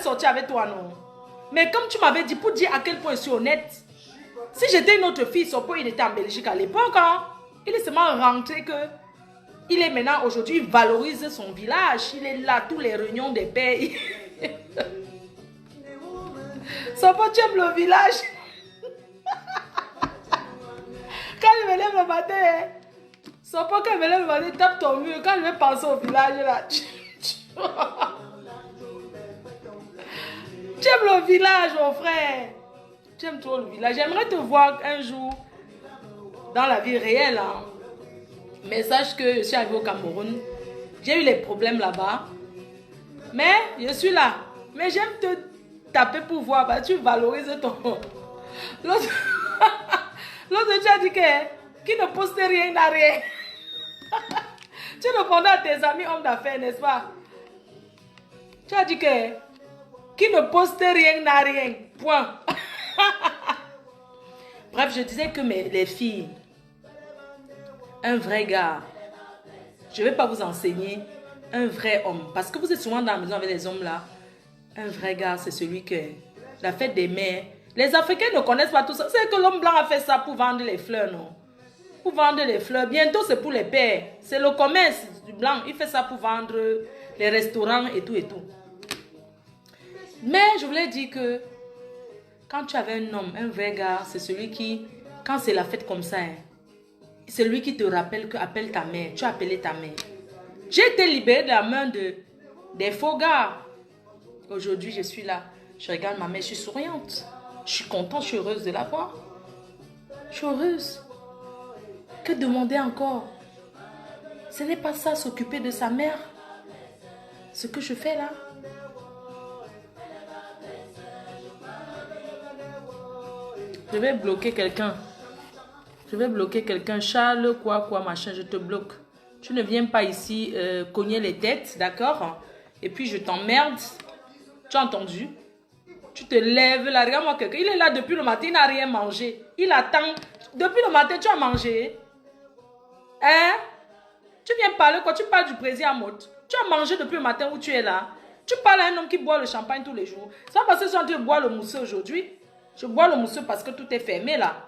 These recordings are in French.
sorti avec toi, non. Mais comme tu m'avais dit, pour dire à quel point je suis honnête, si j'étais une autre fille, son père, il était en Belgique à l'époque, hein, il est seulement rentré que il est maintenant, aujourd'hui, il valorise son village. Il est là, tous les réunions des pères. Son père, tu aimes le village. Quand il me lève le matin, son père, quand il me lève le matin, il tape ton mur. Quand je vais penser au village, là, tu aimes le village, mon frère. Tu aimes trop le village. J'aimerais te voir un jour dans la vie réelle. Hein. Mais sache que je suis arrivée au Cameroun. J'ai eu les problèmes là-bas. Mais je suis là. Mais j'aime te taper pour voir. Bah, tu valorises ton... L'autre, tu as dit que qui ne poste rien n'a rien. Tu répondais à tes amis hommes d'affaires, n'est-ce pas? Tu as dit que qui ne poste rien n'a rien. Point. Bref, je disais que les filles, un vrai gars, je ne vais pas vous enseigner un vrai homme. Parce que vous êtes souvent dans la maison avec les hommes là. Un vrai gars, c'est celui que la fête des mères. Les Africains ne connaissent pas tout ça. C'est que l'homme blanc a fait ça pour vendre les fleurs, non? Pour vendre les fleurs. Bientôt, c'est pour les pères. C'est le commerce du blanc. Il fait ça pour vendre les restaurants et tout et tout. Mais je voulais dire que quand tu avais un homme, un vrai gars, c'est celui qui, quand c'est la fête comme ça, hein, c'est lui qui te rappelle que appelle ta mère. Tu as appelé ta mère. J'ai été libérée de la main des faux gars. Aujourd'hui, je suis là. Je regarde ma mère, je suis souriante. Je suis contente, je suis heureuse de la voir. Je suis heureuse. Que demander encore? Ce n'est pas ça, s'occuper de sa mère. Ce que je fais là. Je vais bloquer quelqu'un. Je vais bloquer quelqu'un. Charles, quoi, machin, je te bloque. Tu ne viens pas ici cogner les têtes, d'accord? Et puis je t'emmerde. Tu as entendu? Tu te lèves là, regarde-moi quelqu'un. Il est là depuis le matin, il n'a rien mangé. Il attend. Depuis le matin, tu as mangé. Hein? Tu viens parler quoi? Tu parles du président Mott. Tu as mangé depuis le matin où tu es là. Tu parles à un homme qui boit le champagne tous les jours. C'est pas parce que je suis en train de boire le mousseux aujourd'hui. Je bois le mousseux parce que tout est fermé là.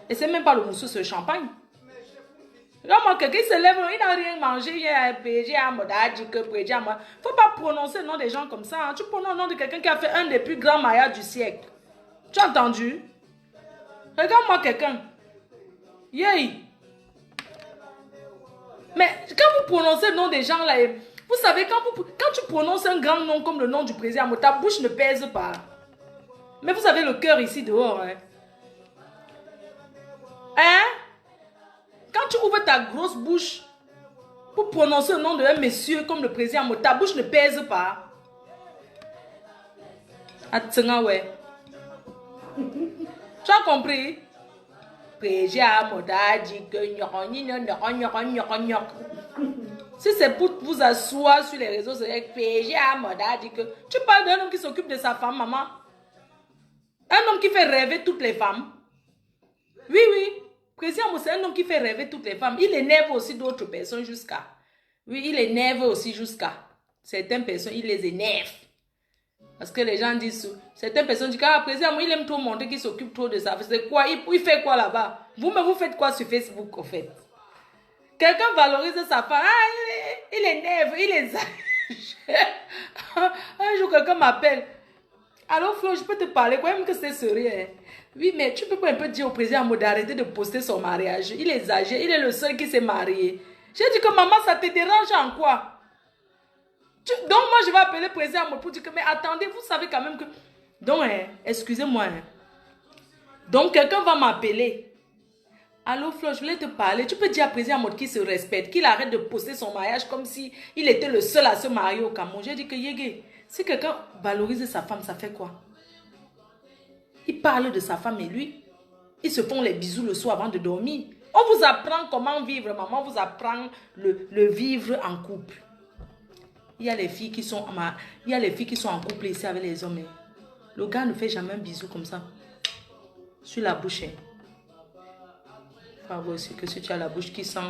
Et c'est même pas le mousseux, c'est le champagne. Regarde-moi quelqu'un se lève, il n'a rien mangé. Il y a un PG à Modadji que PG à moi. Faut pas prononcer le nom des gens comme ça. Hein. Tu prononces le nom de quelqu'un qui a fait un des plus grands mariages du siècle. Tu as entendu? Regarde-moi quelqu'un. Yay! Mais quand vous prononcez le nom des gens là, vous savez, quand tu prononces un grand nom comme le nom du président, ta bouche ne pèse pas. Mais vous avez le cœur ici dehors. Hein? Hein? Quand tu ouvres ta grosse bouche pour prononcer le nom d'un monsieur comme le président, ta bouche ne pèse pas. Attenga ouais. Tu as compris? Si c'est pour vous asseoir sur les réseaux, c'est que tu parles d'un homme qui s'occupe de sa femme, maman. Un homme qui fait rêver toutes les femmes. Oui, oui. Président, c'est un homme qui fait rêver toutes les femmes. Il énerve aussi d'autres personnes jusqu'à... Oui, il énerve aussi jusqu'à... Certaines personnes, il les énerve. Parce que les gens disent... Certaines personnes disent ah, président, il aime trop montrer qu'il s'occupe trop de ça. C'est quoi? Il fait quoi là-bas? Vous-même, vous faites quoi sur Facebook, en fait? Quelqu'un valorise sa femme. Ah, il énerve, il exagère. Un jour, quelqu'un m'appelle. Alors, Flo, je peux te parler, quoi, même que c'est sérieux. Hein? Oui, mais tu peux pas un peu dire au président d'arrêter de poster son mariage. Il exagère, il est le seul qui s'est marié. J'ai dit que maman, ça te dérange en quoi? Donc, moi, je vais appeler le président pour dire que, mais attendez, vous savez quand même que... Donc, hein, excusez-moi. Hein. Donc, quelqu'un va m'appeler. Allô, Flo, je voulais te parler. Tu peux dire à président qu'il se respecte, qu'il arrête de poster son mariage comme si il était le seul à se marier au Cameroun. J'ai dit que, Yégué, si quelqu'un valorise sa femme, ça fait quoi? Il parle de sa femme et lui, ils se font les bisous le soir avant de dormir. On vous apprend comment vivre, maman. On vous apprend le vivre en couple. Il y a les filles qui sont en couple ici avec les hommes. Le gars ne fait jamais un bisou comme ça. Sur la bouche. Faut voir aussi que si tu as la bouche qui sent...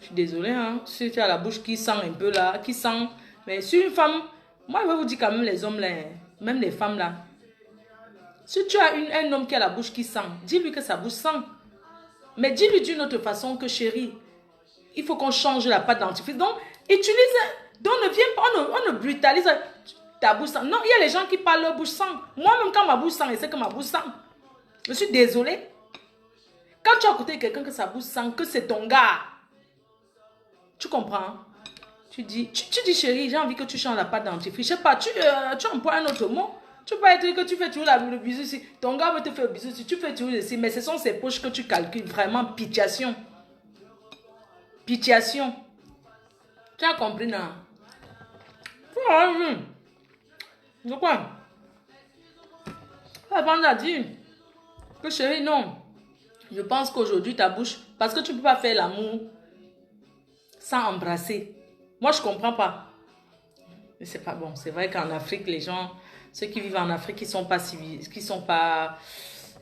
Je suis désolée, hein. Si tu as la bouche qui sent un peu là, qui sent... Mais sur une femme... Moi, je vais vous dire quand même les hommes, là, même les femmes là. Si tu as un homme qui a la bouche qui sent, dis-lui que sa bouche sent. Mais dis-lui d'une autre façon que chérie, il faut qu'on change la pâte dentifrice. Donc, utilise, donc ne viens pas, on ne brutalise ta bouche sent. Non, il y a les gens qui parlent leur bouche sent. Moi-même, quand ma bouche sent, je sais que ma bouche sent. Je suis désolée. Quand tu as écouté quelqu'un que sa bouche sent, que c'est ton gars, tu comprends? Tu dis chérie, j'ai envie que tu changes la pâte dentifrice. Je sais pas, tu emploies un autre mot. Tu peux être que tu fais toujours le bisou ici. Ton gars veut te faire le bisou ici. Tu fais toujours ici. Mais ce sont ces poches que tu calcules. Vraiment, pitiation. Pitiation. Tu as compris, non? De quoi? Avant à dire que chérie, non. Je pense qu'aujourd'hui, ta bouche... Parce que tu ne peux pas faire l'amour sans embrasser. Moi, je ne comprends pas. Mais c'est pas bon. C'est vrai qu'en Afrique, les gens... Ceux qui vivent en Afrique, qui sont pas civilisés,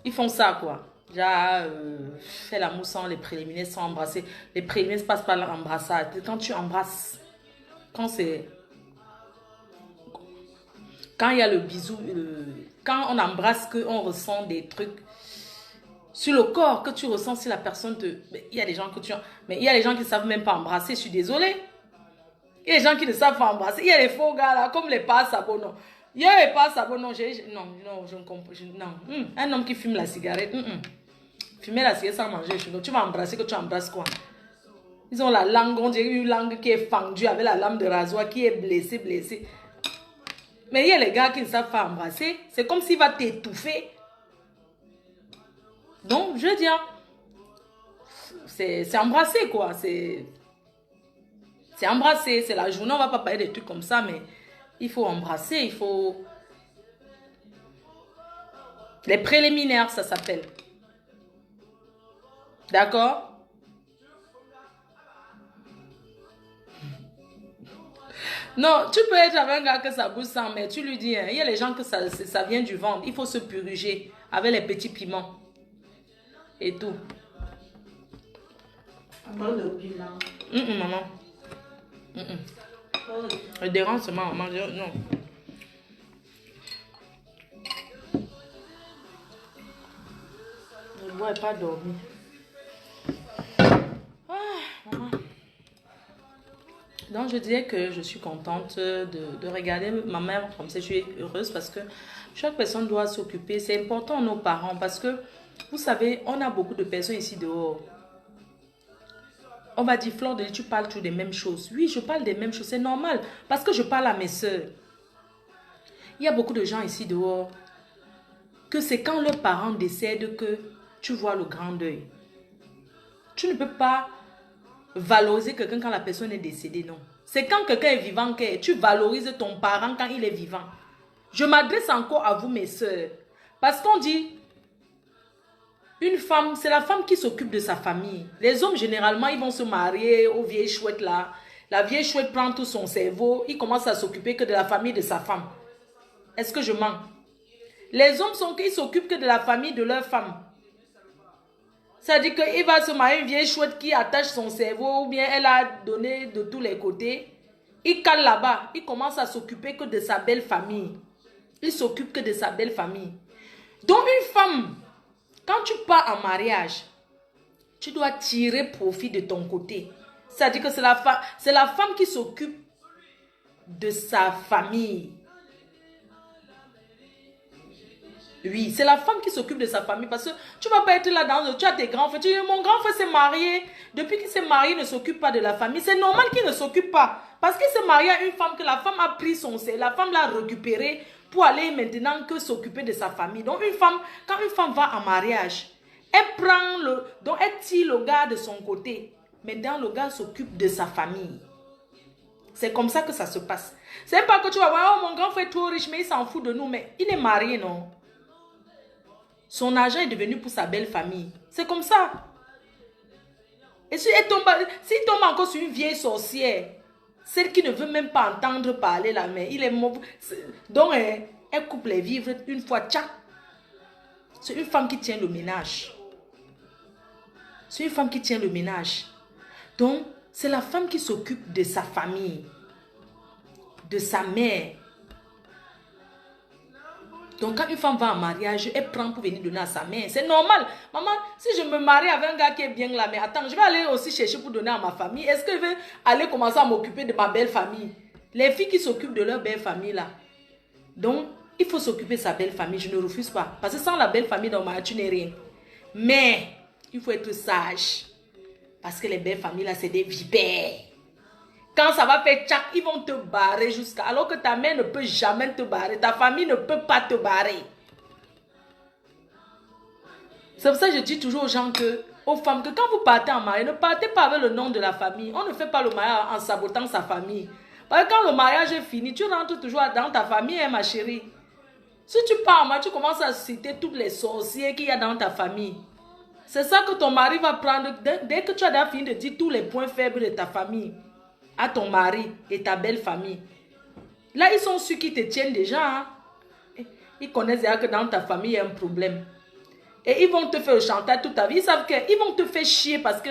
ils font ça, quoi. Déjà, faire l'amour sans les préliminaires, sans embrasser. Les préliminaires ne passent pas l'embrassade. Quand tu embrasses, quand il y a le bisou, quand on embrasse, qu'on ressent des trucs sur le corps, que tu ressens si la personne te... Il y a des gens mais il y a des gens qui ne savent même pas embrasser, je suis désolée. Il y a des gens qui ne savent pas embrasser. Il y a les faux gars, là, comme les pas-sabons, non. Il y a les pas-sabons, non, je ne comprends pas. Non. Un homme qui fume la cigarette, fumer la cigarette sans manger, tu vas embrasser, que tu embrasses quoi? Ils ont la langue, on dirait une langue qui est fendue avec la lame de rasoir, qui est blessée. Mais il y a les gars qui ne savent pas embrasser. C'est comme s'il va t'étouffer. Donc, je veux dire, c'est embrasser, quoi. C'est embrasser. C'est la journée, on ne va pas parler des trucs comme ça, mais il faut embrasser, il faut... Les préliminaires, ça s'appelle. D'accord? Non, tu peux être avec un gars que ça bouge sans, mais tu lui dis, hein, il y a les gens que ça vient du ventre. Il faut se purger avec les petits piments. Et tout. Le piment. Maman. Le dérangement, maman. Non. Le bois n'est pas dormi. Maman. Donc, je disais que je suis contente de regarder ma mère comme ça. Je suis heureuse parce que chaque personne doit s'occuper. C'est important, nos parents, parce que, vous savez, on a beaucoup de personnes ici dehors. On va dire, Flore, tu parles toujours des mêmes choses. Oui, je parle des mêmes choses. C'est normal parce que je parle à mes soeurs. Il y a beaucoup de gens ici dehors que c'est quand leurs parents décèdent que tu vois le grand deuil. Tu ne peux pas valoriser quelqu'un quand la personne est décédée, non. C'est quand quelqu'un est vivant que tu valorises ton parent quand il est vivant. Je m'adresse encore à vous, mes soeurs. Parce qu'on dit, une femme, c'est la femme qui s'occupe de sa famille. Les hommes, généralement, ils vont se marier aux vieilles chouettes là. La vieille chouette prend tout son cerveau. Il commence à s'occuper que de la famille de sa femme. Est-ce que je mens? Les hommes ils s'occupent que de la famille de leur femme. C'est-à-dire qu'il va se marier une vieille chouette qui attache son cerveau ou bien elle a donné de tous les côtés. Il cale là-bas. Il commence à s'occuper que de sa belle famille. Il s'occupe que de sa belle famille. Donc une femme, quand tu pars en mariage, tu dois tirer profit de ton côté. C'est-à-dire que c'est la femme qui s'occupe de sa famille. Oui, c'est la femme qui s'occupe de sa famille parce que tu ne vas pas être là dans tu as tes grands frères. Tu dis, mon grand frère s'est marié. Depuis qu'il s'est marié, il ne s'occupe pas de la famille. C'est normal qu'il ne s'occupe pas. Parce qu'il s'est marié à une femme que la femme a pris son sein. La femme l'a récupéré pour aller maintenant que s'occuper de sa famille. Donc une femme, quand une femme va en mariage, elle prend donc elle tire le gars de son côté. Maintenant le gars s'occupe de sa famille. C'est comme ça que ça se passe. C'est pas que tu vas voir, oh mon grand frère est trop riche, mais il s'en fout de nous. Mais il est marié, non? Son argent est devenu pour sa belle famille. C'est comme ça. Et s'il tombe encore sur une vieille sorcière, celle qui ne veut même pas entendre parler là, mais il est mauvais. Donc, elle coupe les vivres une fois, tchac. C'est une femme qui tient le ménage. C'est une femme qui tient le ménage. Donc, c'est la femme qui s'occupe de sa famille, de sa mère, Donc, quand une femme va en mariage, elle prend pour venir donner à sa mère. C'est normal. Maman, si je me marie avec un gars qui est bien là, mais attends, je vais aller aussi chercher pour donner à ma famille. Est-ce que je vais aller commencer à m'occuper de ma belle famille? Les filles qui s'occupent de leur belle famille là. Donc, il faut s'occuper de sa belle famille. Je ne refuse pas. Parce que sans la belle famille dans le mariage, tu n'es rien. Mais, il faut être sage. Parce que les belles familles là, c'est des vipères. Quand ça va faire tchac, ils vont te barrer jusqu'à... Alors que ta mère ne peut jamais te barrer. Ta famille ne peut pas te barrer. C'est pour ça que je dis toujours aux gens que... Aux femmes, que quand vous partez en mariage, ne partez pas avec le nom de la famille. On ne fait pas le mariage en sabotant sa famille. Parce que quand le mariage est fini, tu rentres toujours dans ta famille, hein, ma chérie. Si tu pars en mariage, tu commences à citer tous les sorciers qu'il y a dans ta famille. C'est ça que ton mari va prendre. Dès que tu as fini de dire tous les points faibles de ta famille à ton mari et ta belle famille. Là, ils sont sûrs qu'ils te tiennent déjà. Hein? Ils connaissent déjà que dans ta famille, il y a un problème. Et ils vont te faire le chantage toute ta vie. Ils savent qu'ils vont te faire chier parce que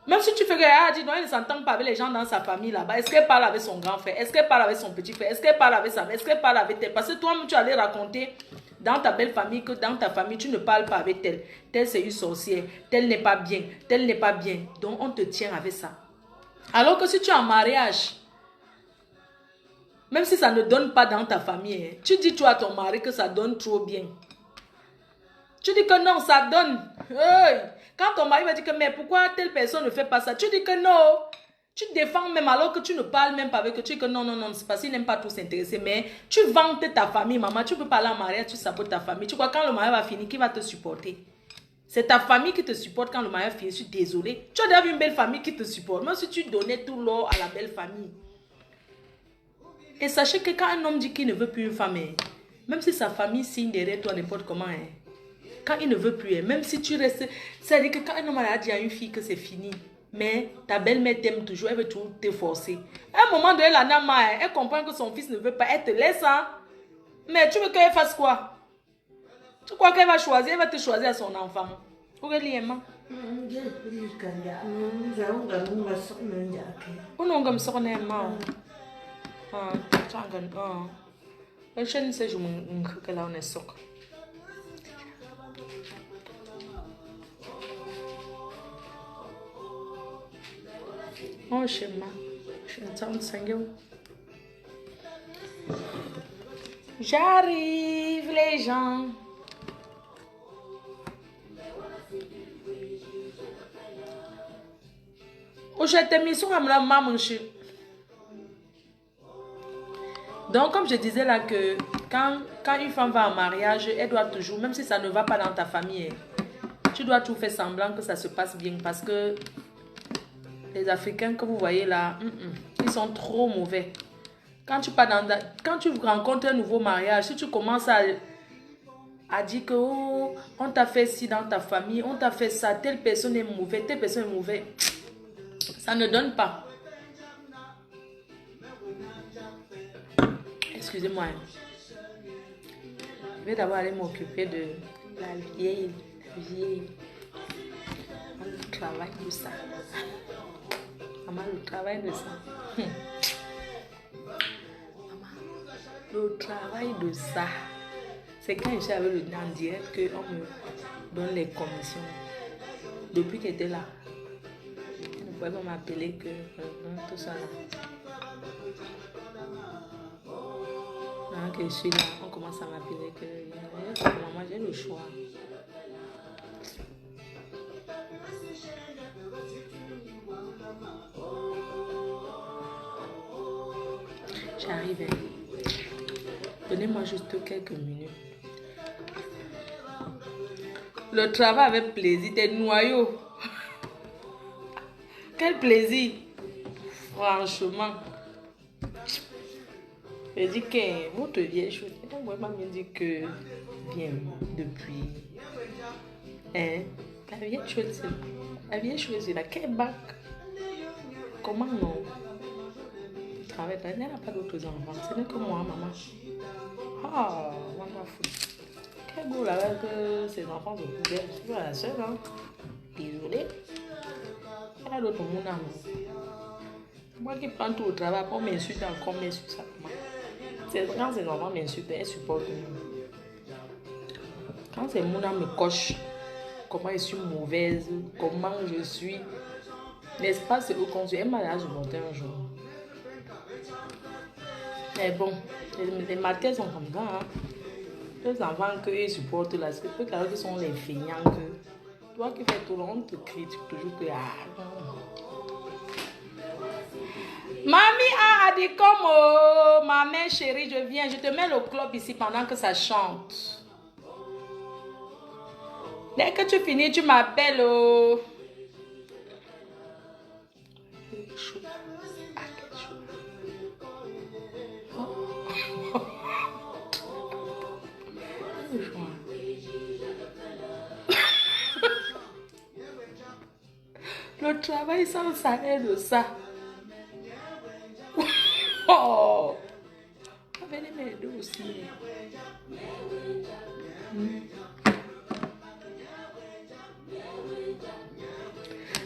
même si tu fais que, ah, dis, non, il ne s'entend pas avec les gens dans sa famille là-bas. Est-ce qu'elle parle avec son grand frère? Est-ce qu'elle parle avec son petit frère? Est-ce qu'elle parle avec sa mère? Est-ce qu'elle parle avec elle? Parce que toi-même, tu allais raconter dans ta belle famille que dans ta famille, tu ne parles pas avec elle. Telle, c'est une sorcière. Telle n'est pas bien. Telle n'est pas bien. Donc, on te tient avec ça. Alors que si tu es en mariage, même si ça ne donne pas dans ta famille, hein, tu dis toi à ton mari que ça donne trop bien. Tu dis que non, ça donne. Hey! Quand ton mari va dire que mais pourquoi telle personne ne fait pas ça, tu dis que non. Tu te défends même alors que tu ne parles même pas avec eux. Tu dis que non, non, non, c'est parce qu'ils n'aiment pas tous s'intéresser. Mais tu vantes ta famille, maman. Tu peux pas aller en mariage, tu sabotes ta famille. Tu crois quand le mariage va finir, qui va te supporter? C'est ta famille qui te supporte quand le mariage finit. Je suis désolée. Tu as déjà vu une belle famille qui te supporte. Même si tu donnais tout l'or à la belle famille. Et sachez que quand un homme dit qu'il ne veut plus une femme, hein, même si sa famille signe derrière toi n'importe comment, hein, quand il ne veut plus, hein, même si tu restes... C'est-à-dire que quand un homme a dit à une fille que c'est fini, mais ta belle-mère t'aime toujours, elle veut toujours te forcer. À un moment donné, elle en a marre, hein, elle comprend que son fils ne veut pas, elle te laisse. Hein. Mais tu veux qu'elle fasse quoi? Tu crois qu'elle va choisir? Elle va te choisir à son enfant. Aurélie, maman. Oh, schéma. J'arrive, les gens. Donc, comme je disais là que quand une femme va en mariage, elle doit toujours, même si ça ne va pas dans ta famille, tu dois tout faire semblant que ça se passe bien parce que les Africains que vous voyez là, ils sont trop mauvais. Quand tu rencontres un nouveau mariage, si tu commences à dire que oh, on t'a fait ci dans ta famille, on t'a fait ça, telle personne est mauvaise, telle personne est mauvaise, ça ne donne pas. Excusez-moi. Je vais d'abord aller m'occuper de la vieille. Le travail de ça. Maman, le travail de ça. Maman, le travail de ça. C'est quand je suis avec le en direct qu'on me donne les commissions. Depuis qu'elle était là. Elle ne pouvait pas m'appeler que tout ça là. Maintenant que je suis là, on commence à m'appeler que maman, j'ai le choix. J'arrive. Donnez-moi juste quelques minutes. Le travail avec plaisir, des noyaux. Quel plaisir. Franchement. Je dis que votre vieille chose, moi je me dit que bien depuis. Hein? La vieille chose, c'est la quel bac. Comment non? Travail, elle n'a pas d'autres enfants. Ce n'est que moi, maman. Ah, wonderful. Quel beau là que ses enfants sont couverts. Je suis la seule, hein. Désolée. Elle a d'autres monde. Moi qui prends tout au travail, pour m'insulter encore, m'insulter ça. C'est quand ces enfants m'insultent, elles supportent. Quand c'est Mouna me coche, comment je suis mauvaise, comment je suis. N'est-ce pas, c'est eux qu'on se dit, elle m'a supporté un jour. Mais bon, les matins sont comme ça. Hein. Les enfants qu'ils supportent là, c'est eux qui sont les feignants que. Toi qui fais tout le monde te critique toujours que. Ah, non. Mamie a dit comme oh, ma mère chérie, je viens, je te mets le club ici pendant que ça chante. Dès que tu finis, tu m'appelles. Oh. Le travail sans salaire de ça. Oh. Venez m'aider aussi.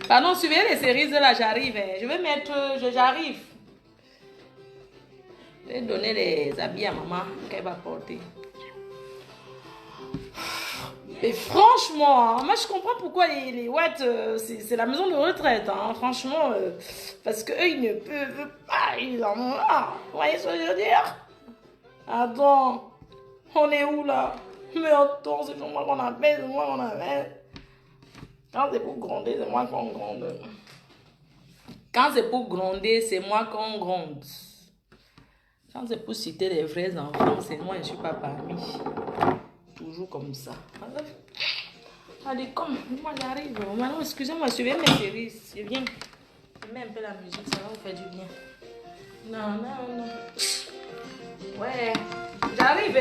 Pardon, suivez les séries de là, j'arrive. Je vais mettre, j'arrive. Je vais donner les habits à maman qu'elle va porter. Et franchement, hein, moi je comprends pourquoi les Watts, c'est la maison de retraite. Hein, franchement, parce qu'eux, ils ne peuvent pas, ils en ont marre. Vous voyez ce que je veux dire? Attends, on est où là? Mais attends, c'est moi qu'on appelle, c'est moi qu'on appelle. Quand c'est pour gronder, c'est moi qu'on gronde. Quand c'est pour gronder, c'est moi qu'on gronde. Quand c'est pour citer les vrais enfants, c'est moi, je ne suis pas parmi. Toujours comme ça. Allez, comme moi j'arrive. Maintenant, excusez-moi, suivez mes séries. Je viens. Je mets un peu la musique, ça va vous faire du bien. Non, non, non. Ouais, j'arrive.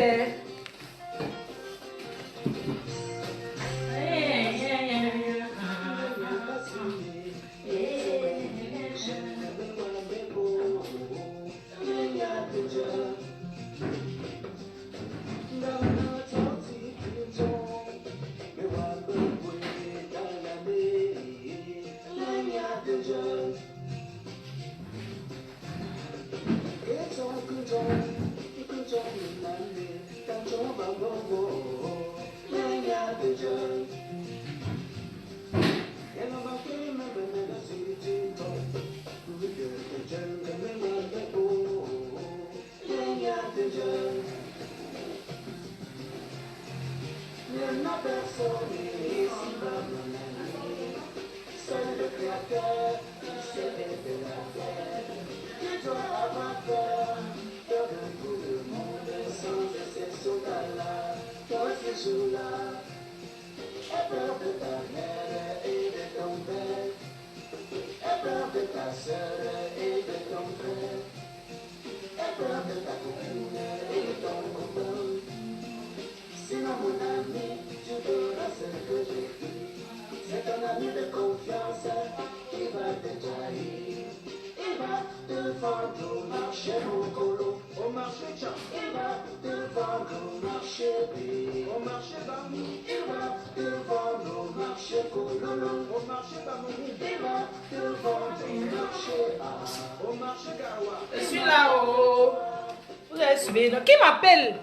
Je suis là, oh. Vous avez suivi. Qui m'appelle?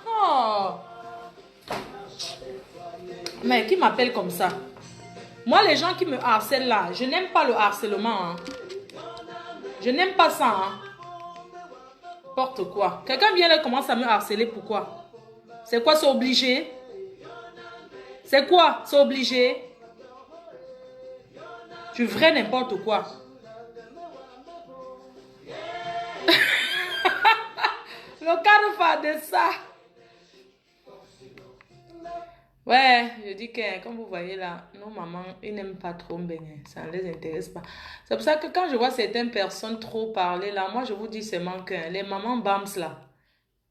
Oh. Mais qui m'appelle comme ça? Moi, les gens qui me harcèlent là, je n'aime pas le harcèlement. Hein. Je n'aime pas ça. Hein. N'importe quoi. Quelqu'un vient là commence à me harceler. Pourquoi? C'est quoi? C'est obligé? C'est quoi? C'est obligé? Tu vrai n'importe quoi. Le carrefour de ça. Ouais, je dis que, comme vous voyez là, nos mamans, ils n'aiment pas trop baigner. Ça ne les intéresse pas. C'est pour ça que quand je vois certaines personnes trop parler là, moi je vous dis seulement que les mamans bams là,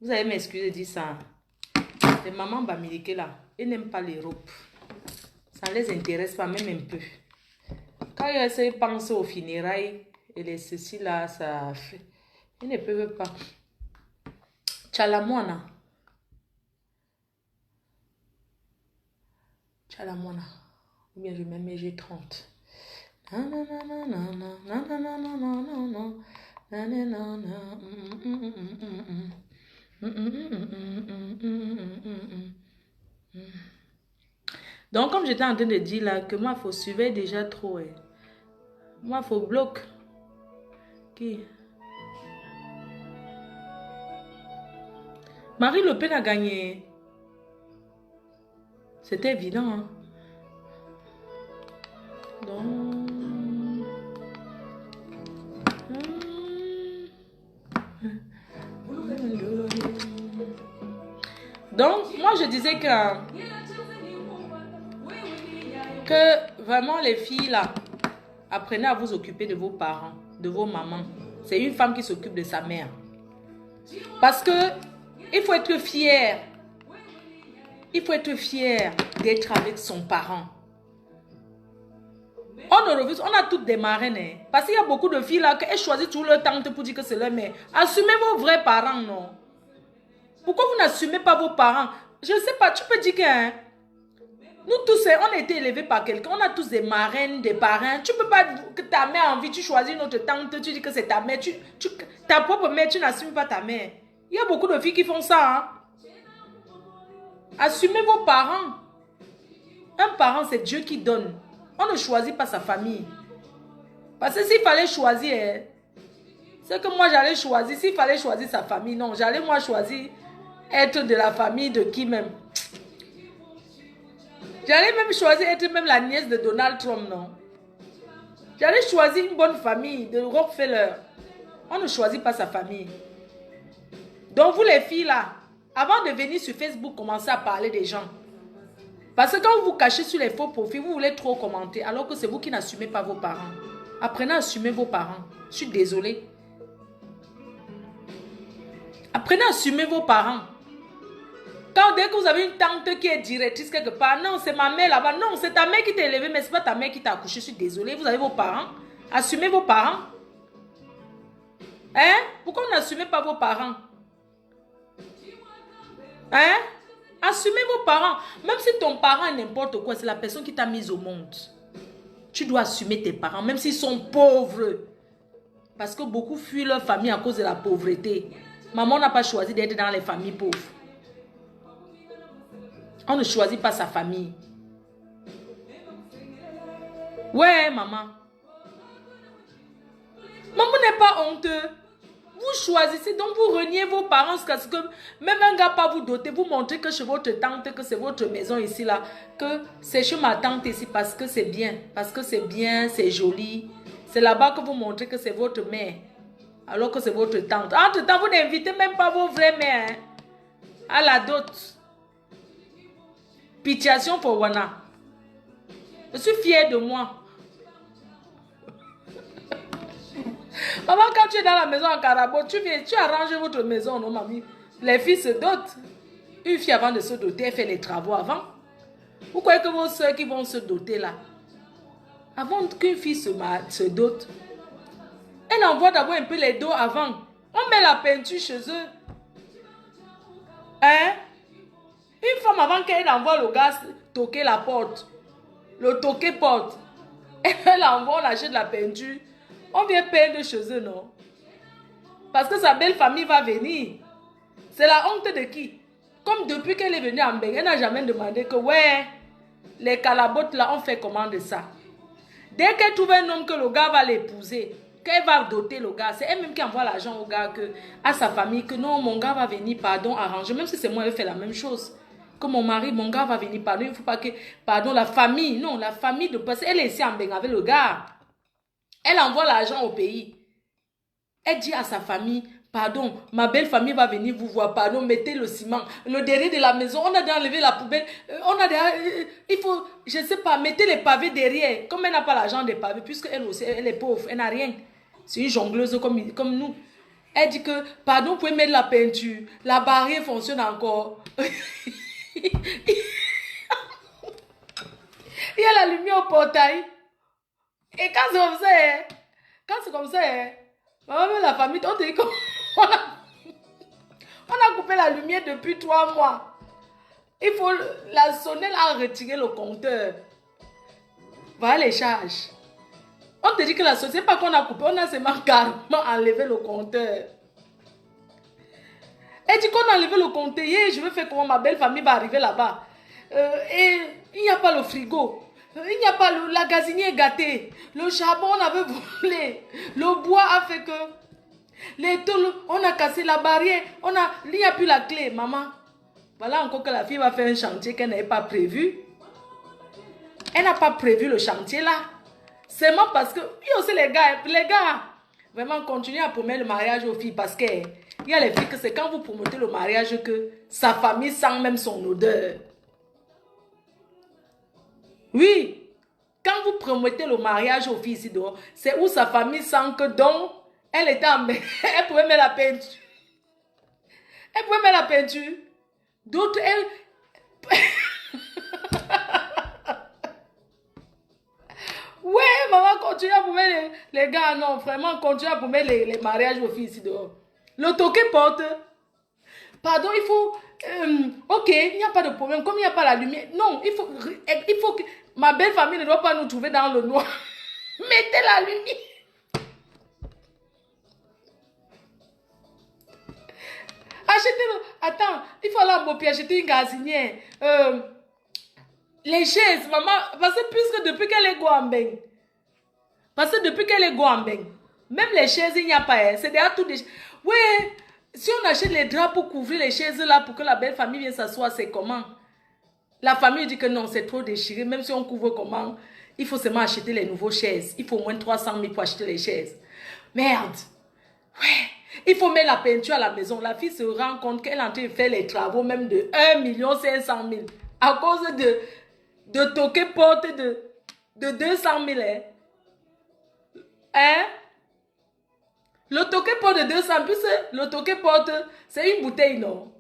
vous allez m'excuser de dire ça. Les mamans bamiliquées là, ils n'aiment pas l'Europe. Ça ne les intéresse pas, même un peu. Quand ils essaient de penser aux funérailles et les ceci là, ça fait. Ils ne peuvent pas. Chalamona. Chalamona. Ou bien je mets mes G30. Donc, comme j'étais en train de dire là, que moi, il faut suivre déjà trop. Moi, il faut bloquer. Qui? Marie Le Pen a gagné. C'était évident. Hein? Donc, moi, je disais que vraiment les filles là, apprenez à vous occuper de vos parents, de vos mamans. C'est une femme qui s'occupe de sa mère. Parce que il faut être fier. Il faut être fier d'être avec son parent. On a toutes des marraines. Hein? Parce qu'il y a beaucoup de filles là qui choisissent toujours leur tante pour dire que c'est leur mère. Assumez vos vrais parents, non? Pourquoi vous n'assumez pas vos parents? Je ne sais pas, tu peux dire que... Hein, nous tous, on a été élevés par quelqu'un. On a tous des marraines, des parrains. Tu ne peux pas que ta mère a envie, tu choisis une autre tante, tu dis que c'est ta mère. Ta propre mère, tu n'assumes pas ta mère. Il y a beaucoup de filles qui font ça. Hein? Assumez vos parents. Un parent, c'est Dieu qui donne. On ne choisit pas sa famille. Parce que s'il fallait choisir, c'est que moi j'allais choisir. S'il fallait choisir sa famille, non. J'allais moi choisir être de la famille de qui même. J'allais même choisir être même la nièce de Donald Trump, non. J'allais choisir une bonne famille de Rockefeller. On ne choisit pas sa famille. Donc vous les filles là, avant de venir sur Facebook, commencez à parler des gens. Parce que quand vous vous cachez sur les faux profils, vous voulez trop commenter, alors que c'est vous qui n'assumez pas vos parents. Apprenez à assumer vos parents. Je suis désolée. Apprenez à assumer vos parents. Quand dès que vous avez une tante qui est directrice quelque part, non, c'est ma mère là-bas. Non, c'est ta mère qui t'a élevé, mais ce n'est pas ta mère qui t'a accouché. Je suis désolée. Vous avez vos parents. Assumez vos parents. Hein? Pourquoi vous n'assumez pas vos parents? Hein? Assumez vos parents. Même si ton parent est n'importe quoi, c'est la personne qui t'a mise au monde. Tu dois assumer tes parents, même s'ils sont pauvres. Parce que beaucoup fuient leur famille à cause de la pauvreté. Maman n'a pas choisi d'être dans les familles pauvres. On ne choisit pas sa famille. Ouais, maman. Maman n'est pas honteux. Vous choisissez, donc vous reniez vos parents parce que même un gars pas vous doter, vous montrez que chez votre tante, que c'est votre maison ici là, que c'est chez ma tante ici parce que c'est bien, c'est joli. C'est là-bas que vous montrez que c'est votre mère, alors que c'est votre tante. Entre-temps, vous n'invitez même pas vos vraies mères hein, à la dot. Pitiation pour Wana. Je suis fière de moi. Maman, quand tu es dans la maison en Carabo, tu arranges votre maison, non, mamie? Les filles se dotent. Une fille, avant de se doter, elle fait les travaux avant. Vous croyez que vos soeurs qui vont se doter là, avant qu'une fille se dote, elle envoie d'abord un peu les dos avant. On met la peinture chez eux. Hein? Une femme, avant qu'elle envoie le gars toquer la porte, le toquer porte, elle envoie, on achète la peinture. On vient peindre chez eux, non? Parce que sa belle famille va venir. C'est la honte de qui? Comme depuis qu'elle est venue en Mbeng, elle n'a jamais demandé que, ouais, les calabotes là, on fait comment de ça? Dès qu'elle trouve un homme que le gars va l'épouser, qu'elle va doter le gars, c'est elle-même qui envoie l'argent au gars, à sa famille, que non, mon gars va venir, pardon, arranger. Même si c'est moi, elle fait la même chose. Que mon mari, mon gars va venir, pardon, il ne faut pas que, pardon, la famille, non, la famille de parce qu'elle est ici en Mbeng avec le gars. Elle envoie l'argent au pays. Elle dit à sa famille, pardon, ma belle famille va venir vous voir, pardon, mettez le ciment, le derrière de la maison, on a déjà enlevé la poubelle, on a déjà, il faut, je ne sais pas, mettez les pavés derrière. Comme elle n'a pas l'argent des pavés, puisque elle aussi, elle est pauvre, elle n'a rien. C'est une jongleuse comme nous. Elle dit que, pardon, vous pouvez mettre la peinture, la barrière fonctionne encore. Il y a la lumière au portail. Et quand c'est comme ça, maman, la famille, on te dit qu'on on a coupé la lumière depuis 3 mois. Il faut la sonner, a retiré le compteur. Voilà les charges. On te dit que la sonnerie, c'est pas qu'on a coupé, on a seulement carrément enlevé le compteur. Elle dit qu'on a enlevé le compteur. Je vais faire comment, ma belle famille va arriver là-bas. Et il n'y a pas le frigo. Il n'y a pas la gazinière gâtée. Le charbon, on avait volé. Le bois a fait que... Les tôles, on a cassé la barrière. Il n'y a plus la clé, maman. Voilà encore que la fille va faire un chantier qu'elle n'avait pas prévu. Elle n'a pas prévu le chantier là. Seulement parce que... Il y a aussi les gars, vraiment continuez à promettre le mariage aux filles parce que... Il y a les filles que c'est quand vous promotez le mariage que sa famille sent même son odeur. Oui, quand vous promettez le mariage aux filles ici dehors, c'est où sa famille sent que donc, elle était en... elle pouvait mettre la peinture. Elle pouvait mettre la peinture. D'autres, elle... Ouais, maman, continue à promettre les gars. Non, vraiment, continue à promettre les mariages aux filles ici dehors. Le toqué porte. Pardon, il faut... ok, il n'y a pas de problème. Comme il n'y a pas la lumière... Non, il faut que... Ma belle famille ne doit pas nous trouver dans le noir. Mettez la lumière. Achetez-le. Attends, il faut aller à Mopi acheter une gazinière. Les chaises, maman, parce que puisque depuis qu'elle est Guambeng, même les chaises, il n'y a pas, hein, c'est déjà tout des... Ouais, si on achète les draps pour couvrir les chaises là, pour que la belle famille vienne s'asseoir, c'est comment? La famille dit que non, c'est trop déchiré, même si on couvre comment, il faut seulement acheter les nouveaux chaises. Il faut au moins 300 000 pour acheter les chaises. Merde. Ouais. Il faut mettre la peinture à la maison. La fille se rend compte qu'elle est en train de faire les travaux même de 1 500 000 à cause de toquer porte de 200 000. Hein? Le toqué porte de 200 000, puisque le toqué porte, c'est une bouteille, non?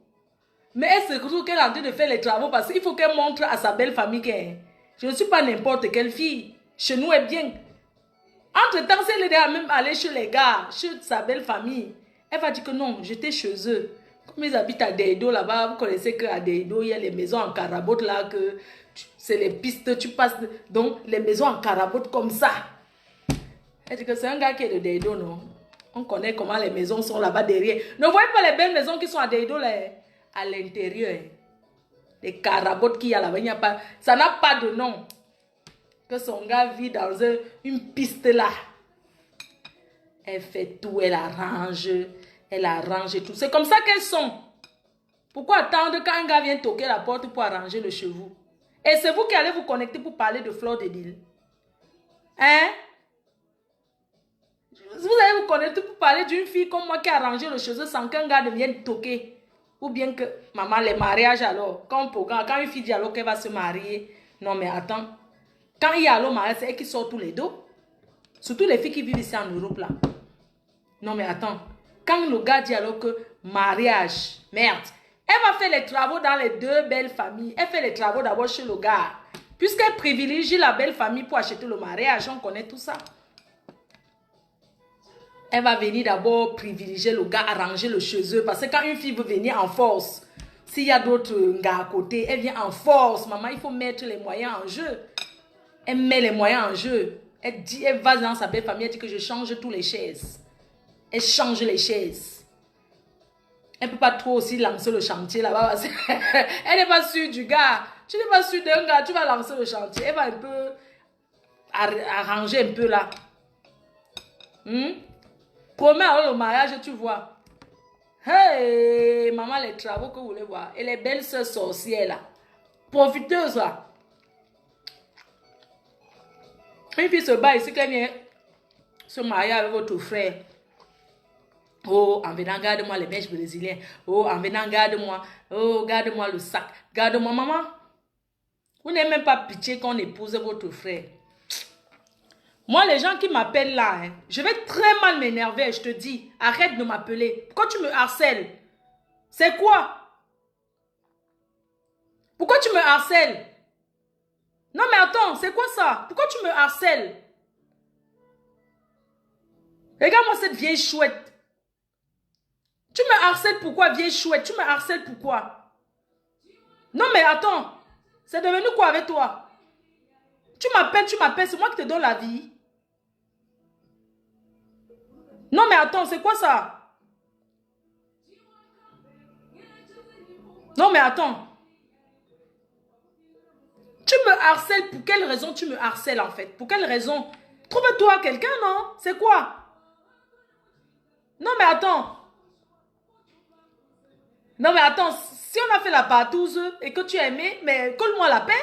Mais elle se retrouve qu'elle est en train de faire les travaux parce qu'il faut qu'elle montre à sa belle famille qu'elle... Je ne suis pas n'importe quelle fille. Chez nous est bien. Entre-temps, si elle est déjà même allée chez les gars, chez sa belle famille, elle va dire que non, j'étais chez eux. Comme ils habitent à Deido là-bas, vous connaissez qu'à Deido, il y a les maisons en carabote là, que c'est les pistes, tu passes. Donc, les maisons en carabote comme ça. Elle dit que c'est un gars qui est de Deido, non? On connaît comment les maisons sont là-bas derrière. Ne voyez pas les belles maisons qui sont à Deido là, à l'intérieur. Les carabotes qu'il y a là-bas, il n'y a pas. Ça n'a pas de nom. Que son gars vit dans une piste là. Elle fait tout, elle arrange tout. C'est comme ça qu'elles sont. Pourquoi attendre quand un gars vient toquer la porte pour arranger le chez vous? Et c'est vous qui allez vous connecter pour parler de Fleur de Lille. Hein? Vous allez vous connecter pour parler d'une fille comme moi qui a arrangé le chez eux sans qu'un gars ne vienne toquer. Ou bien que, maman, les mariages alors, quand une fille dit alors qu'elle va se marier. Non mais attends. Quand il y a alors mariage, c'est elle qui sort tous les dos. Surtout les filles qui vivent ici en Europe là. Non mais attends. Quand le gars dit alors que mariage, merde. Elle va faire les travaux dans les deux belles familles. Elle fait les travaux d'abord chez le gars. Puisqu'elle privilégie la belle famille pour acheter le mariage, on connaît tout ça. Elle va venir d'abord privilégier le gars, arranger le chez eux. Parce que quand une fille veut venir en force, s'il y a d'autres gars à côté, elle vient en force. Maman, il faut mettre les moyens en jeu. Elle met les moyens en jeu. Elle dit, elle va dans sa belle famille, elle dit que je change tous les chaises. Elle change les chaises. Elle ne peut pas trop aussi lancer le chantier là-bas. Elle n'est pas sûre du gars. Tu n'es pas sûre d'un gars, tu vas lancer le chantier. Elle va un peu arranger un peu là. Promets alors le mariage, tu vois. Hey, maman, les travaux que vous voulez voir. Et les belles sœurs sorcières là. Profiteuses là. Une fille se bat ici qu'elle vient se marier avec votre frère. Oh, en venant, garde-moi les mèches brésiliennes. Oh, en venant, garde-moi. Oh, garde-moi le sac. Garde-moi, maman. Vous n'avez même pas pitié qu'on épouse votre frère. Moi, les gens qui m'appellent là, hein, je vais très mal m'énerver. Je te dis, arrête de m'appeler. Pourquoi tu me harcèles? C'est quoi? Pourquoi tu me harcèles? Non, mais attends, c'est quoi ça? Pourquoi tu me harcèles? Regarde-moi cette vieille chouette. Tu me harcèles pourquoi, vieille chouette? Tu me harcèles pourquoi? Non, mais attends. C'est devenu quoi avec toi? Tu m'appelles, c'est moi qui te donne la vie. Non, mais attends, c'est quoi ça? Non, mais attends. Tu me harcèles. Pour quelle raison tu me harcèles en fait? Pour quelle raison? Trouve-toi quelqu'un, non? C'est quoi? Non, mais attends. Non, mais attends. Si on a fait la partouze et que tu as aimé, mais colle-moi la paix.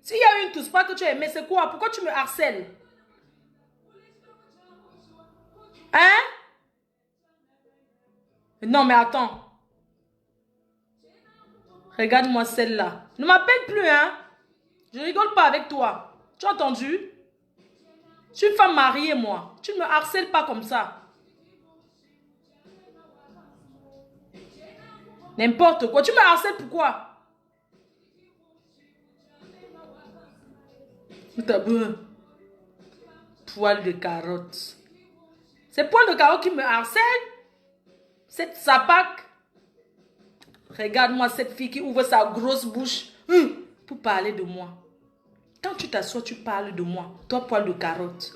S'il y a une tousse pas que tu as aimé, c'est quoi? Pourquoi tu me harcèles? Hein? Non, mais attends. Regarde-moi celle-là. Ne m'appelle plus, hein? Je rigole pas avec toi. Tu as entendu? Je suis une femme mariée, moi. Tu ne me harcèles pas comme ça. N'importe quoi. Tu me harcèles pourquoi? Poil de carotte. C'est poil de carotte qui me harcèle? Cette sapac. Regarde-moi cette fille qui ouvre sa grosse bouche pour parler de moi. Quand tu t'assois, tu parles de moi. Toi, poil de carotte.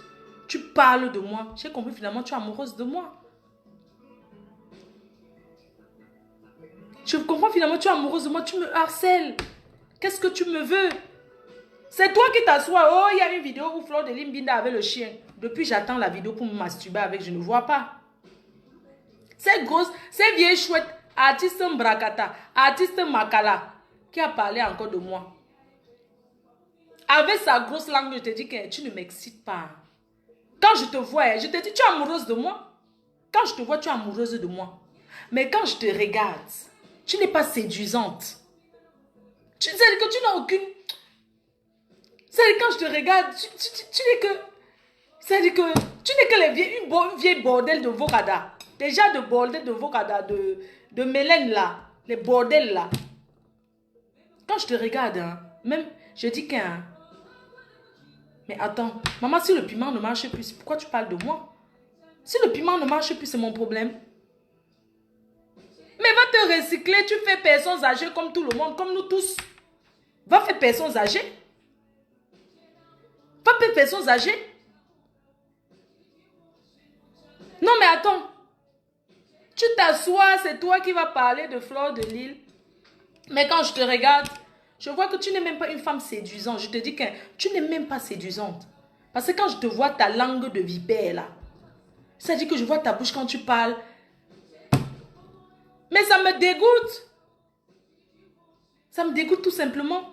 Tu parles de moi. J'ai compris finalement, tu es amoureuse de moi. Je comprends finalement, tu es amoureuse de moi. Tu me harcèles. Qu'est-ce que tu me veux? C'est toi qui t'assois. Oh, il y a une vidéo où Fleur de Limbinda avait le chien. Depuis, j'attends la vidéo pour me masturber avec. Je ne vois pas. Cette grosse, cette vieille chouette, artiste Mbrakata, artiste Makala, qui a parlé encore de moi. Avec sa grosse langue, je te dis que tu ne m'excites pas. Quand je te vois, je te dis, tu es amoureuse de moi. Quand je te vois, tu es amoureuse de moi. Mais quand je te regarde, tu n'es pas séduisante. Tu sais que tu n'as aucune... C'est quand je te regarde, tu n'es que... C'est-à-dire que tu n'es que une vieille bordel de Vocada. Déjà de bordel de Vocada, de Mélène là. Les bordels là. Quand je te regarde, hein, même, je dis qu'un... Mais attends, maman, si le piment ne marche plus, pourquoi tu parles de moi? Si le piment ne marche plus, c'est mon problème. Mais va te recycler, tu fais personnes âgées comme tout le monde, comme nous tous. Va faire personnes âgées. Va faire personnes âgées. Non, mais attends. Tu t'assois, c'est toi qui vas parler de Fleur de Lys. Mais quand je te regarde, je vois que tu n'es même pas une femme séduisante. Je te dis que tu n'es même pas séduisante. Parce que quand je te vois ta langue de vipère là, ça dit que je vois ta bouche quand tu parles. Mais ça me dégoûte. Ça me dégoûte tout simplement.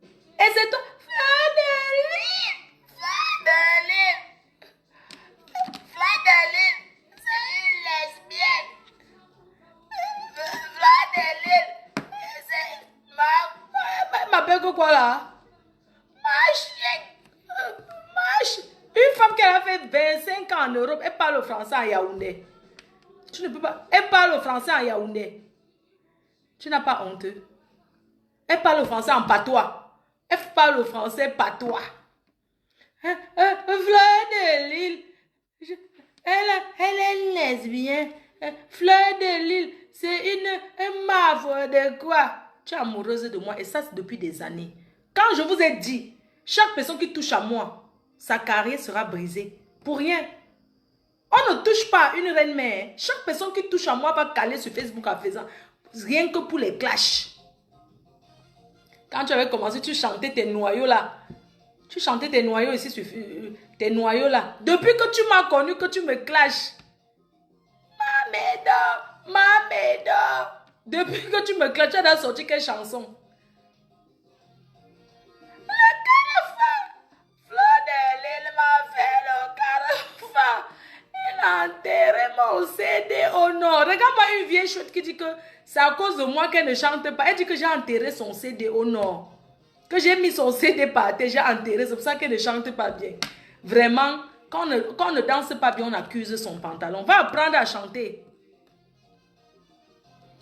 Et c'est toi. Fleur de Lys. Fleur de Lys. Fleur de Lys. C'est une lesbienne. Fleur de Lys. C'est... m'appelle que quoi là? Une femme qui a fait 25 ans en Europe, elle parle le français à Yaoundé. Tu ne peux pas. Elle parle le français à Yaoundé. Tu n'as pas honte. Elle parle le français en patois. Elle parle le français patois. Fleur de Lys. Elle est lesbienne. Fleur de Lys, c'est une mafre de quoi? Tu es amoureuse de moi et ça c'est depuis des années. Quand je vous ai dit, chaque personne qui touche à moi, sa carrière sera brisée. Pour rien. On ne touche pas une reine-mère. Chaque personne qui touche à moi va caler sur Facebook en faisant rien que pour les clashs. Quand tu avais commencé, tu chantais tes noyaux là. Tu chantais tes noyaux ici sur tes noyaux là. Depuis que tu m'as connu, que tu me clashes. Mamédo. Depuis que tu me clashes, tu as sorti quelle chanson? Fleur de Lys m'a fait le carrefour. Il a enterré mon CD au nord. Regarde-moi une vieille chouette qui dit que c'est à cause de moi qu'elle ne chante pas. Elle dit que j'ai enterré son CD au nord. Que j'ai mis son CD par terre, j'ai enterré. C'est pour ça qu'elle ne chante pas bien. Vraiment, quand on ne danse pas bien, on accuse son pantalon. Va apprendre à chanter.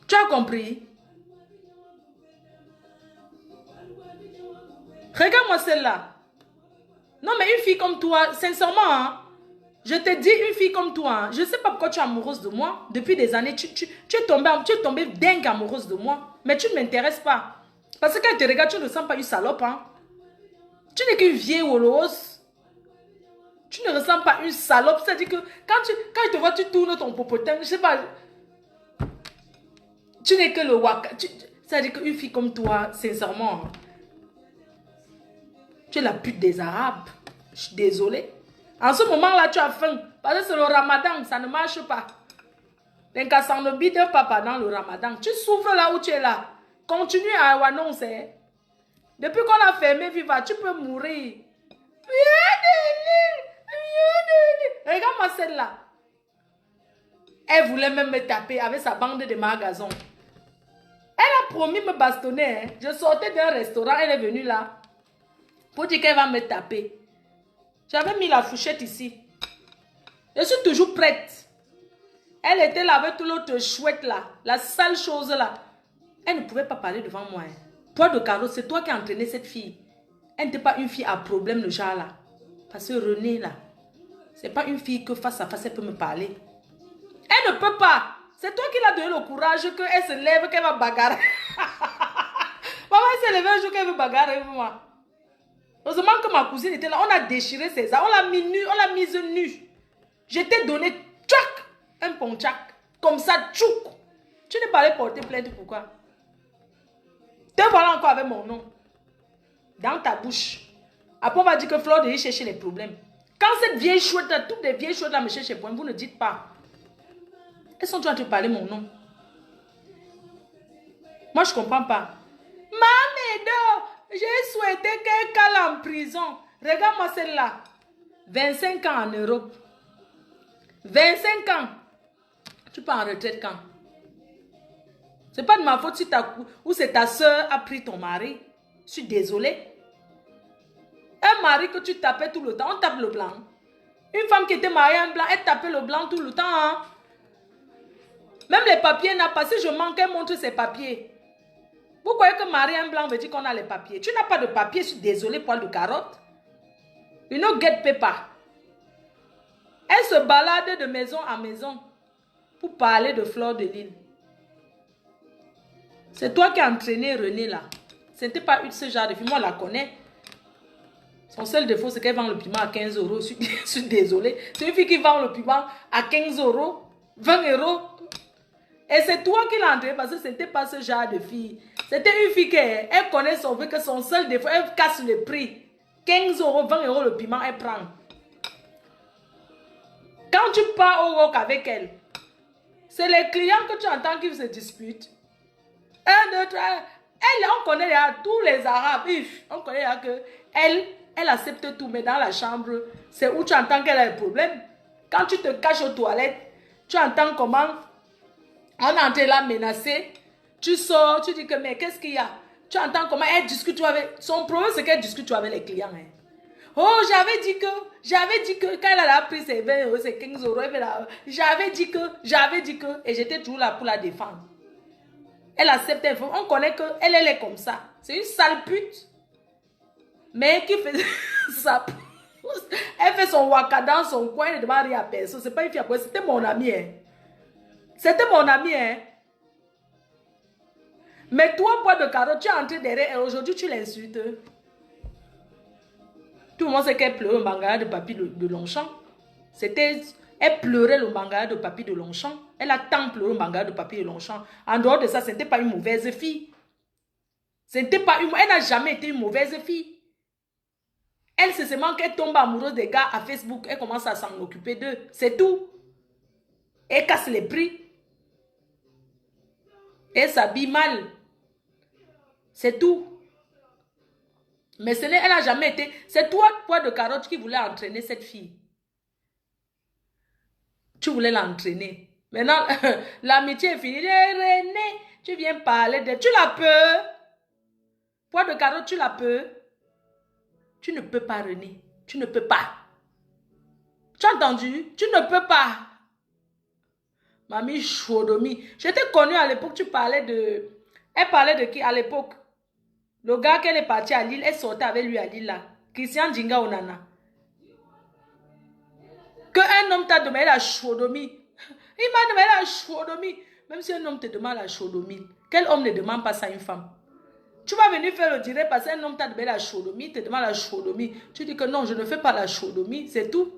Tu as compris? Regarde-moi celle-là. Non, mais une fille comme toi, sincèrement, hein, je te dis, une fille comme toi, hein, je ne sais pas pourquoi tu es amoureuse de moi. Depuis des années, tu es tombée dingue amoureuse de moi. Mais tu ne m'intéresses pas. Parce que quand je te regarde, tu ne ressens pas une salope. Hein. Tu n'es qu'une vieille Wolos. Tu ne ressens pas une salope. C'est-à-dire que quand je te vois, tu tournes ton popotin. Je ne sais pas. Tu n'es que le waka. C'est-à-dire qu'une fille comme toi, sincèrement, Tu es la pute des Arabes. Je suis désolée. En ce moment-là, tu as faim. Parce que c'est le ramadan, ça ne marche pas. Donc, ça ne bide pas pendant le ramadan. Tu souffres là où tu es là. Continue à annoncer. Depuis qu'on a fermé Viva, tu peux mourir. Regarde-moi celle-là. Elle voulait même me taper avec sa bande de magasins. Elle a promis de me bastonner. Hein. Je sortais d'un restaurant, elle est venue là. Pour dire qu'elle va me taper. J'avais mis la fourchette ici. Je suis toujours prête. Elle était là avec tout l'autre chouette là. La sale chose là. Elle ne pouvait pas parler devant moi. Hein. Toi de Caro, c'est toi qui as entraîné cette fille. Elle n'était pas une fille à problème le genre là. Parce que René là, c'est pas une fille que face à face elle peut me parler. Elle ne peut pas. C'est toi qui l'as donné le courage qu'elle se lève, qu'elle va bagarrer. Maman, elle s'est levée un jour qu'elle veut bagarrer avec moi. Heureusement que ma cousine était là. On a déchiré ses armes. On l'a mis nue. On l'a mise nue. Je t'ai donné tchac, un ponchac. Comme ça, tchouk. Tu n'es pas allé porter plainte, pourquoi? Te voilà encore avec mon nom. Dans ta bouche. Après, on va dire que Flore de chercher les problèmes. Quand cette vieille chouette là, toutes les vieilles chouettes là me cherchent les problèmes, vous ne dites pas. Elles sont en train de parler mon nom. Moi, je ne comprends pas. Mamédo, j'ai souhaité qu'elle cale en prison. Regarde-moi celle-là. 25 ans en Europe. 25 ans. Tu pars en retraite quand? C'est pas de ma faute si ou c'est ta soeur a pris ton mari. Je suis désolée. Un mari que tu tapais tout le temps, on tape le blanc. Une femme qui était mariée à un blanc, elle tapait le blanc tout le temps. Hein? Même les papiers n'a pas. Si je manque, elle montre ses papiers. Vous croyez que marier un blanc veut dire qu'on a les papiers? Tu n'as pas de papiers, je suis désolée, poil de carotte. You know, get paper. Elle se balade de maison en maison pour parler de Flore de Lille. C'est toi qui as entraîné René là. Ce n'était pas ce genre de fille, moi on la connais. Son seul défaut, c'est qu'elle vend le piment à 15 euros. Je suis désolée. C'est une fille qui vend le piment à 15 euros, 20 euros. Et c'est toi qui l'as entraîné parce que ce n'était pas ce genre de fille. C'était une fille qui elle connaît son vie, que son seul défaut, elle casse le prix. 15 euros, 20 euros le piment, elle prend. Quand tu pars au rock avec elle, c'est les clients que tu entends qui se disputent. 1, 2, 3. Elle, on connaît tous les Arabes. On connaît que elle accepte tout, mais dans la chambre, c'est où tu entends qu'elle a un problème. Quand tu te caches aux toilettes, tu entends comment on est en train de la menacer. Tu sors, tu dis que mais qu'est-ce qu'il y a? Tu entends comment elle discute avec... Son problème, c'est qu'elle discute avec les clients. Hein. Oh, j'avais dit que quand elle a pris ses 20 euros, ses 15 euros, j'avais dit que, et j'étais toujours là pour la défendre. Elle accepte, on connaît qu'elle est comme ça. C'est une sale pute. Mais qui fait ça? Elle fait son waka dans son coin, elle ne demande rien à personne. C'est pas une fille à quoi, c'était mon ami. Hein. C'était mon ami. Hein. Mais toi, bois de carotte, tu es entré derrière et aujourd'hui tu l'insultes. Tout le monde sait qu'elle pleurait le manga de Papy de Longchamp. Elle pleurait le manga de Papy de Longchamp. Elle a tant pleuré le manga de Papy de Longchamp. En dehors de ça, ce n'était pas une mauvaise fille. Elle n'a jamais été une mauvaise fille. Elle, c'est seulement qu'elle tombe amoureuse des gars à Facebook. Elle commence à s'en occuper d'eux. C'est tout. Elle casse les prix. Elle s'habille mal. C'est tout. Mais elle n'a jamais été... C'est toi, poids de carotte, qui voulait entraîner cette fille. Tu voulais l'entraîner. Maintenant, l'amitié est finie. René, tu viens parler de... Tu la peux. Poids de carotte, tu la peux. Tu ne peux pas, René. Tu ne peux pas. Tu as entendu? Tu ne peux pas. Mamie Choudomi. Je t'ai connue à l'époque, tu parlais de... Elle parlait de qui à l'époque? Le gars qu'elle est partie à Lille, elle sortait avec lui à Lille là. Christian Djinga Onana. Que un homme t'a demandé la choudomie. Il m'a demandé la choudomie. Même si un homme te demande la choudomie, quel homme ne demande pas ça à une femme? Tu vas venir faire le direct parce qu'un homme t'a demandé la choudomie, te demande la choudomie. Tu dis que non, je ne fais pas la choudomie, c'est tout.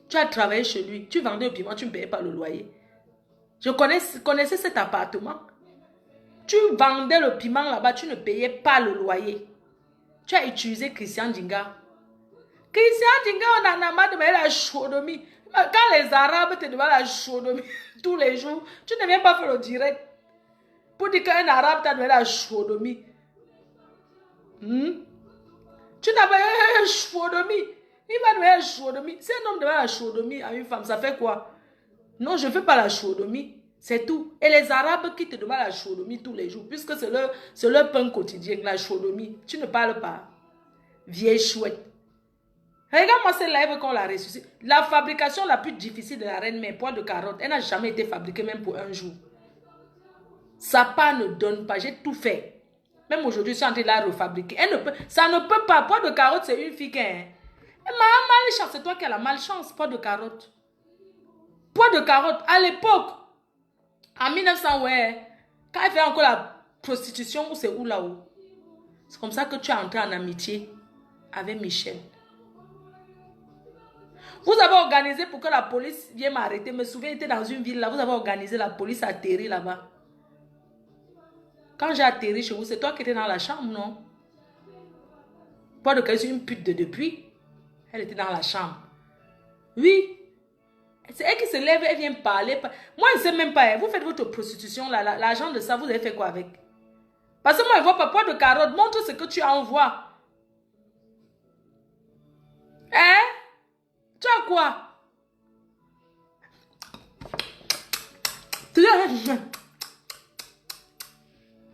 Tu as travaillé chez lui, tu vendais au piment, tu ne payais pas le loyer. Je connaissais cet appartement. Tu vendais le piment là-bas, tu ne payais pas le loyer. Tu as utilisé Christian Djinga. Christian Djinga, on en a marre de mettre la chaudomie. Quand les Arabes te demandent la chaudomie tous les jours, tu ne viens pas faire le direct. Pour dire qu'un Arabe t'a donné la chaudomie. Tu n'as pas eu la chaudomie. Il va donner la chaudomie. Si un homme donne la chaudomie à une femme, ça fait quoi? Non, je ne fais pas la chaudomie. C'est tout. Et les Arabes qui te demandent la chaudomie tous les jours, puisque c'est leur pain quotidien, la chaudomie. Tu ne parles pas. Vieille chouette. Regarde-moi ces lèvres qu'on l'a ressuscité. La fabrication la plus difficile de la reine mère, pois de carotte, elle n'a jamais été fabriquée même pour un jour. Sa part ne donne pas. J'ai tout fait. Même aujourd'hui, je suis en train de la refabriquer. Ça ne peut pas. Pois de carotte, c'est une fille qui est... malchance, c'est toi qui as la malchance, pois de carotte. Pois de carotte, à l'époque, en 1900, ouais, quand elle fait encore la prostitution, c'est où là-haut? C'est comme ça que tu es entré en amitié avec Michel. Vous avez organisé pour que la police vienne m'arrêter. Je me souviens, j'étais dans une ville là, vous avez organisé, la police a atterri là-bas. Quand j'ai atterri chez vous, c'est toi qui étais dans la chambre, non? Pas de c'est une pute de depuis. Elle était dans la chambre. Oui. C'est elle qui se lève, elle vient parler. Moi, je ne sais même pas. Vous faites votre prostitution, là, l'argent de ça, vous avez fait quoi avec? Parce que moi, je ne vois pas. Poids de carotte, montre ce que tu envoies. Hein? Tu as quoi?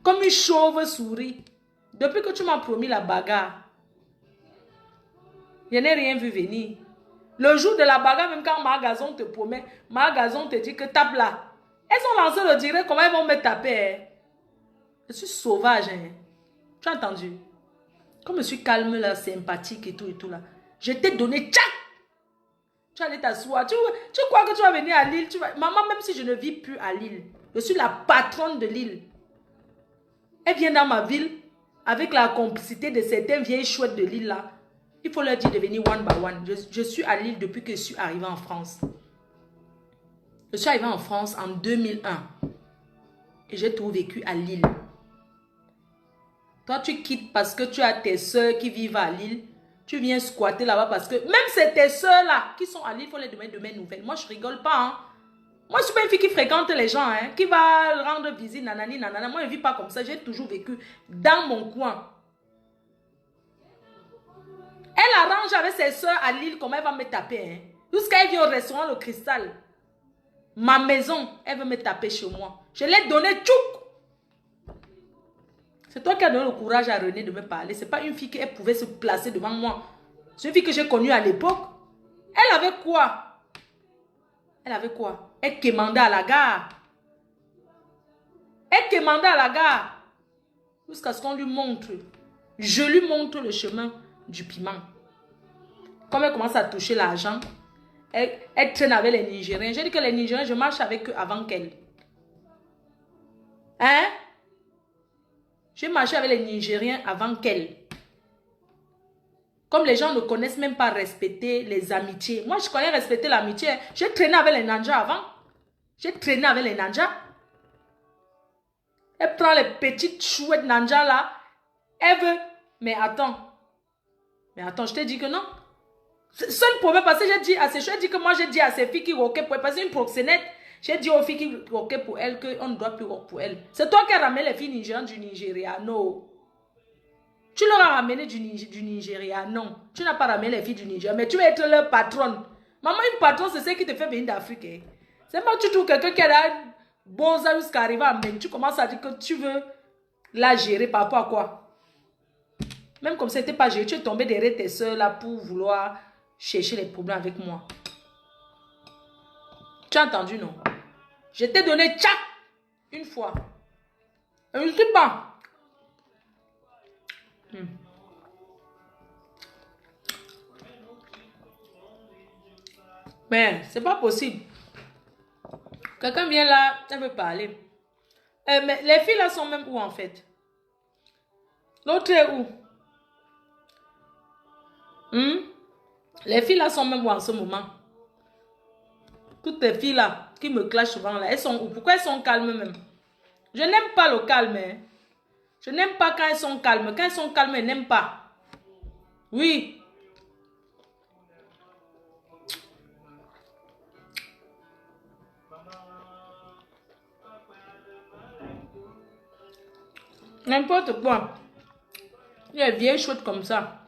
Comme une chauve-souris. Depuis que tu m'as promis la bagarre, je n'ai rien vu venir. Le jour de la bagarre, même quand Margazon te promet, Margazon te dit que tape là. Elles ont lancé le direct, comment elles vont me taper? Hein? Je suis sauvage. Hein? Tu as entendu? Comme je suis calme là, sympathique et tout là. Je t'ai donné tchac. Tu allais t'asseoir. Tu crois que tu vas venir à Lille? Maman, même si je ne vis plus à Lille, je suis la patronne de Lille. Elle vient dans ma ville avec la complicité de certaines vieilles chouettes de Lille là. Il faut leur dire de venir one by one. Je suis à Lille depuis que je suis arrivée en France. Je suis arrivée en France en 2001. Et j'ai tout vécu à Lille. Toi, tu quittes parce que tu as tes soeurs qui vivent à Lille. Tu viens squatter là-bas parce que même c'est tes soeurs là qui sont à Lille, il faut les demander de mes nouvelles. Moi, je rigole pas. Hein. Moi, je suis pas une fille qui fréquente les gens, hein, qui va rendre visite, nanani, nanana. Moi, je ne vis pas comme ça. J'ai toujours vécu dans mon coin. Elle arrange avec ses soeurs à Lille comment elle va me taper. Hein. Jusqu'à elle vient au restaurant Le Cristal. Ma maison, elle veut me taper chez moi. Je l'ai donné tchouk. C'est toi qui as donné le courage à René de me parler. Ce n'est pas une fille qui pouvait se placer devant moi. C'est une fille que j'ai connue à l'époque. Elle avait quoi? Elle avait quoi? Elle quémandait à la gare. Elle quémandait à la gare. Jusqu'à ce qu'on lui montre. Je lui montre le chemin du piment. Comme elle commence à toucher l'argent, elle traîne avec les Nigériens. J'ai dit que les Nigériens, je marche avec eux avant qu'elle. Hein? J'ai marché avec les Nigériens avant qu'elle. Comme les gens ne connaissent même pas respecter les amitiés. Moi, je connais respecter l'amitié. J'ai traîné avec les Nanjas avant. J'ai traîné avec les Nanjas. Elle prend les petites chouettes Nanjas là. Elle veut. Mais attends, je t'ai dit que non. Seul problème, parce que j'ai dit à ces filles, j'ai dit que moi j'ai dit à ces filles qui roquaient pour elle, parce que c'est une proxénète. J'ai dit aux filles qui roquaient pour elle qu'on ne doit plus roquer pour elle. C'est toi qui as ramené les filles nigérianes du Nigeria, non. Tu leur as ramené du Nigeria, non. Tu n'as pas ramené les filles du Nigeria, mais tu vas être leur patronne. Maman, une patronne, c'est celle qui te fait venir d'Afrique. Hein. C'est pas que tu trouves quelqu'un qui a là, bon ça jusqu'à arriver à même. Tu commences à dire que tu veux la gérer par rapport à quoi? Même comme ça, tu n'es pas géré, tu es tombé derrière tes soeurs là pour vouloir chercher les problèmes avec moi. Tu as entendu, non? Je t'ai donné tchac une fois. Et je ne sais pas. Mais c'est pas possible. Quelqu'un vient là, elle veut parler. Mais les filles là sont même où en fait? L'autre est où? Les filles là sont même où en ce moment? Toutes les filles là qui me clashent souvent là, elles sont où? Pourquoi elles sont calmes même? Je n'aime pas le calme. Hein? Je n'aime pas quand elles sont calmes. Quand elles sont calmes, elles n'aiment pas. Oui. N'importe quoi. Il y a vieille chouette comme ça.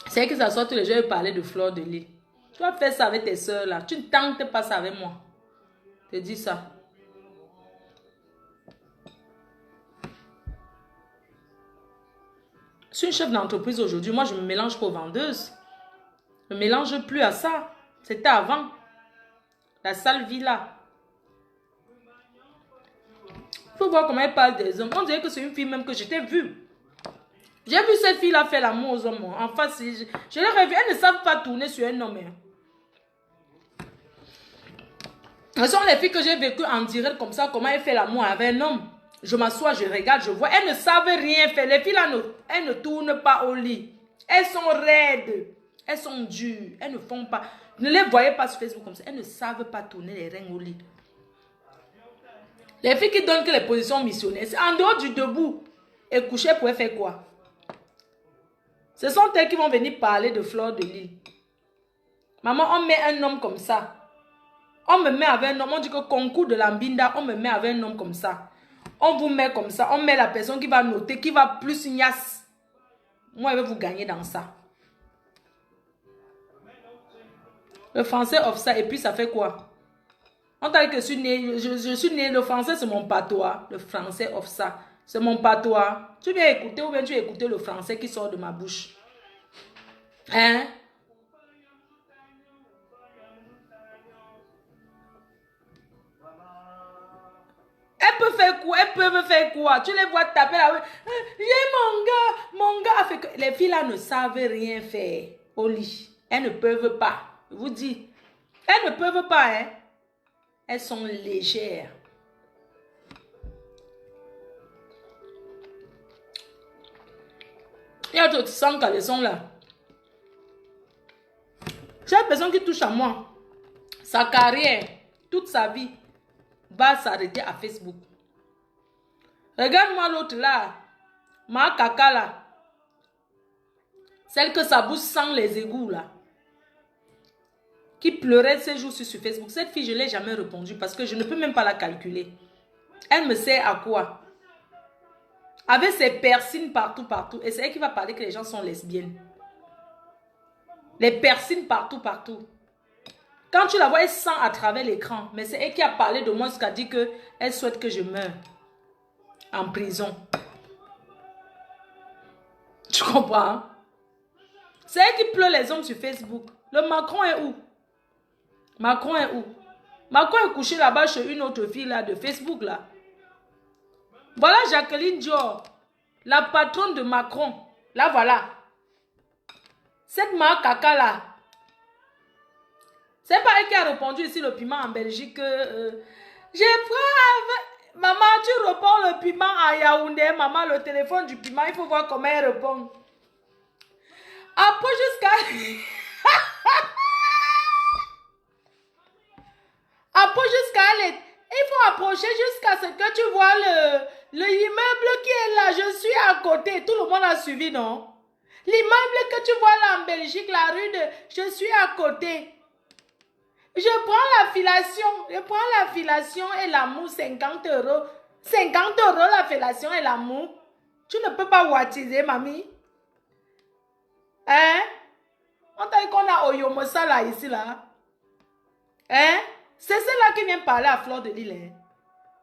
C'est que ça soit tous les jours parler de fleurs de lit. Tu vas faire ça avec tes soeurs là. Tu ne tentes pas ça avec moi. Je te dis ça. Je suis une chef d'entreprise aujourd'hui. Moi, je me mélange pas aux vendeuses. Je ne me mélange plus à ça. C'était avant. La sale vie là. Il faut voir comment elle parle des hommes. On dirait que c'est une fille même que je t'ai vue. J'ai vu cette fille là faire l'amour aux hommes. En face, je l'ai revue. Elles ne savent pas tourner sur un homme. Ce sont les filles que j'ai vécues en direct comme ça. Comment elle fait l'amour avec un homme. Je m'assois, je regarde, je vois. Elles ne savent rien faire. Les filles là, elles ne tournent pas au lit. Elles sont raides. Elles sont dures. Elles ne font pas. Ne les voyez pas sur Facebook comme ça. Elles ne savent pas tourner les reins au lit. Les filles qui donnent que les positions missionnaires, c'est en dehors du debout. Et coucher pour faire quoi? Ce sont elles qui vont venir parler de fleurs de lit. Maman, on met un homme comme ça. On me met avec un homme. On dit que concours de l'ambinda, on me met avec un homme comme ça. On vous met comme ça. On met la personne qui va noter, qui va plus ignace. Moi, je vais vous gagner dans ça. Le français offre ça. Et puis, ça fait quoi? On t'a dit que je suis né. Le français, c'est mon patois. Le français offre ça. C'est mon patois. Tu viens écouter ou bien tu écoutes le français qui sort de ma bouche? Hein? Elles peuvent faire quoi? Elles peuvent faire quoi? Tu les vois taper là. J'ai mon gars. Fait que les filles là ne savent rien faire au lit. Elles ne peuvent pas. Je vous dis. Elles ne peuvent pas, hein. Elles sont légères. Il y a d'autres sans caleçon là. Chaque personne qui touche à moi, sa carrière, toute sa vie, va s'arrêter à Facebook. Regarde-moi l'autre là. Ma caca là. Celle que sa bouche sent les égouts là. Qui pleurait ces jours sur Facebook. Cette fille, je ne l'ai jamais répondu parce que je ne peux même pas la calculer. Elle me sert à quoi? Avec ses piercings partout. Et c'est elle qui va parler que les gens sont lesbiennes. Les piercings partout. Quand tu la vois, elle sent à travers l'écran. Mais c'est elle qui a parlé de moi jusqu'à dire qu'elle souhaite que je meure en prison. Tu comprends? Hein? C'est elle qui pleure les hommes sur Facebook. Le Macron est où? Macron est où? Macron est couché là-bas chez une autre fille là de Facebook là. Voilà Jacqueline Dior, la patronne de Macron. Là voilà. Cette marque caca là. C'est pas elle qui a répondu ici le piment en Belgique. Je prends. Maman, tu réponds le piment à Yaoundé. Maman, le téléphone du piment, il faut voir comment elle répond. Après jusqu'à... Approche jusqu'à l'aide. Il faut approcher jusqu'à ce que tu vois l'immeuble qui est là. Je suis à côté. Tout le monde a suivi, non? L'immeuble que tu vois là en Belgique, la rue de... Je suis à côté. Je prends la filation. Je prends la filation et l'amour, 50 €. 50 € la fellation et l'amour. Tu ne peux pas wattiser, mamie. Hein? On t'a dit qu'on a Oyomosa là, ici, là. Hein? C'est celle-là qui vient parler à Fleur de Lille. Hein?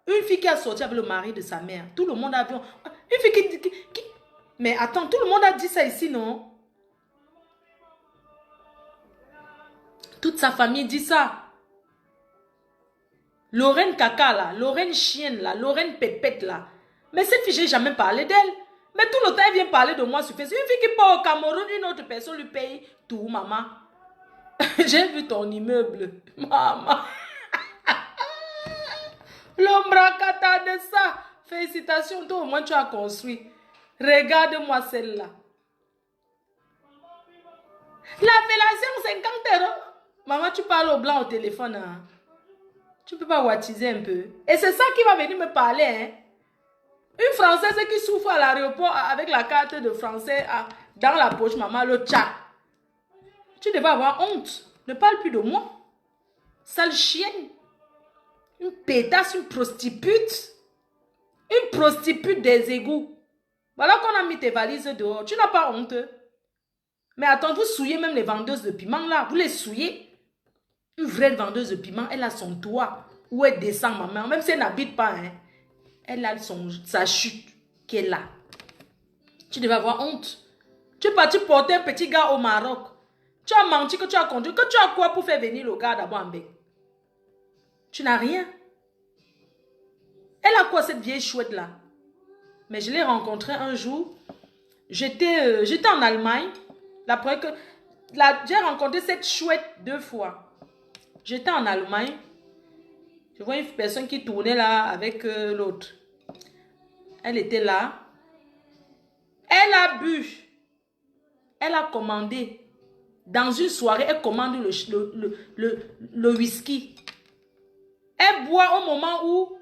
Une fille qui a sorti avec le mari de sa mère. Tout le monde a vu. Une fille qui... Mais attends, tout le monde a dit ça ici, non? Toute sa famille dit ça. Lorraine caca là, Lorraine chienne là, Lorraine pépette là. Mais cette fille, j'ai jamais parlé d'elle. Mais tout le temps, elle vient parler de moi sur Facebook. Une fille qui part au Cameroun, une autre personne lui paye tout, maman. J'ai vu ton immeuble, maman. L'ombracata de ça. Félicitations, toi au moins tu as construit. Regarde-moi celle-là. La fellation, 50 €. Maman, tu parles au blanc au téléphone. Hein? Tu peux pas wattiser un peu. Et c'est ça qui va venir me parler. Hein? Une Française qui souffre à l'aéroport avec la carte de français dans la poche, maman, le tcha. Tu devais avoir honte. Ne parle plus de moi. Sale chienne. Une pétasse, une prostitute. Une prostitute des égouts. Voilà qu'on a mis tes valises dehors. Tu n'as pas honte. Mais attends, vous souillez même les vendeuses de piment là. Vous les souillez. Une vraie vendeuse de piment, elle a son toit où elle descend, maman. Même si elle n'habite pas, hein, elle a sa chute qui est là. Tu devais avoir honte. Tu es parti porter un petit gars au Maroc. Tu as menti que tu as conduit. Que tu as quoi pour faire venir le gars d'abord en Bec? Tu n'as rien. Elle a quoi cette vieille chouette là? Mais je l'ai rencontrée un jour. J'étais en Allemagne. J'ai rencontré cette chouette 2 fois. J'étais en Allemagne. Je vois une personne qui tournait là avec l'autre. Elle était là. Elle a bu. Elle a commandé. Dans une soirée, elle commande le whisky. Elle boit au moment où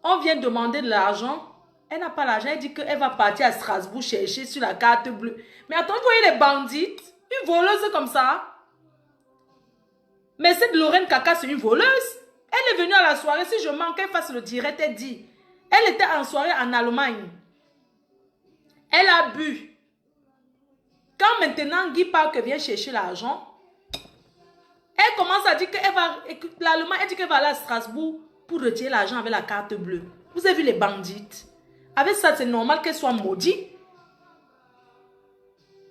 on vient demander de l'argent. Elle n'a pas l'argent. Elle dit qu'elle va partir à Strasbourg chercher sur la carte bleue. Mais attendez, vous voyez les bandites? Une voleuse comme ça. Mais cette Lorraine Kaka, c'est une voleuse. Elle est venue à la soirée. Si je manque, elle fasse le direct. Elle dit. Elle était en soirée en Allemagne. Elle a bu. Quand maintenant Guy Park vient chercher l'argent, elle commence à dire qu'elle va... L'Allemagne, elle dit qu'elle va aller à Strasbourg pour retirer l'argent avec la carte bleue. Vous avez vu les bandites? Avec ça, c'est normal qu'elle soit maudite.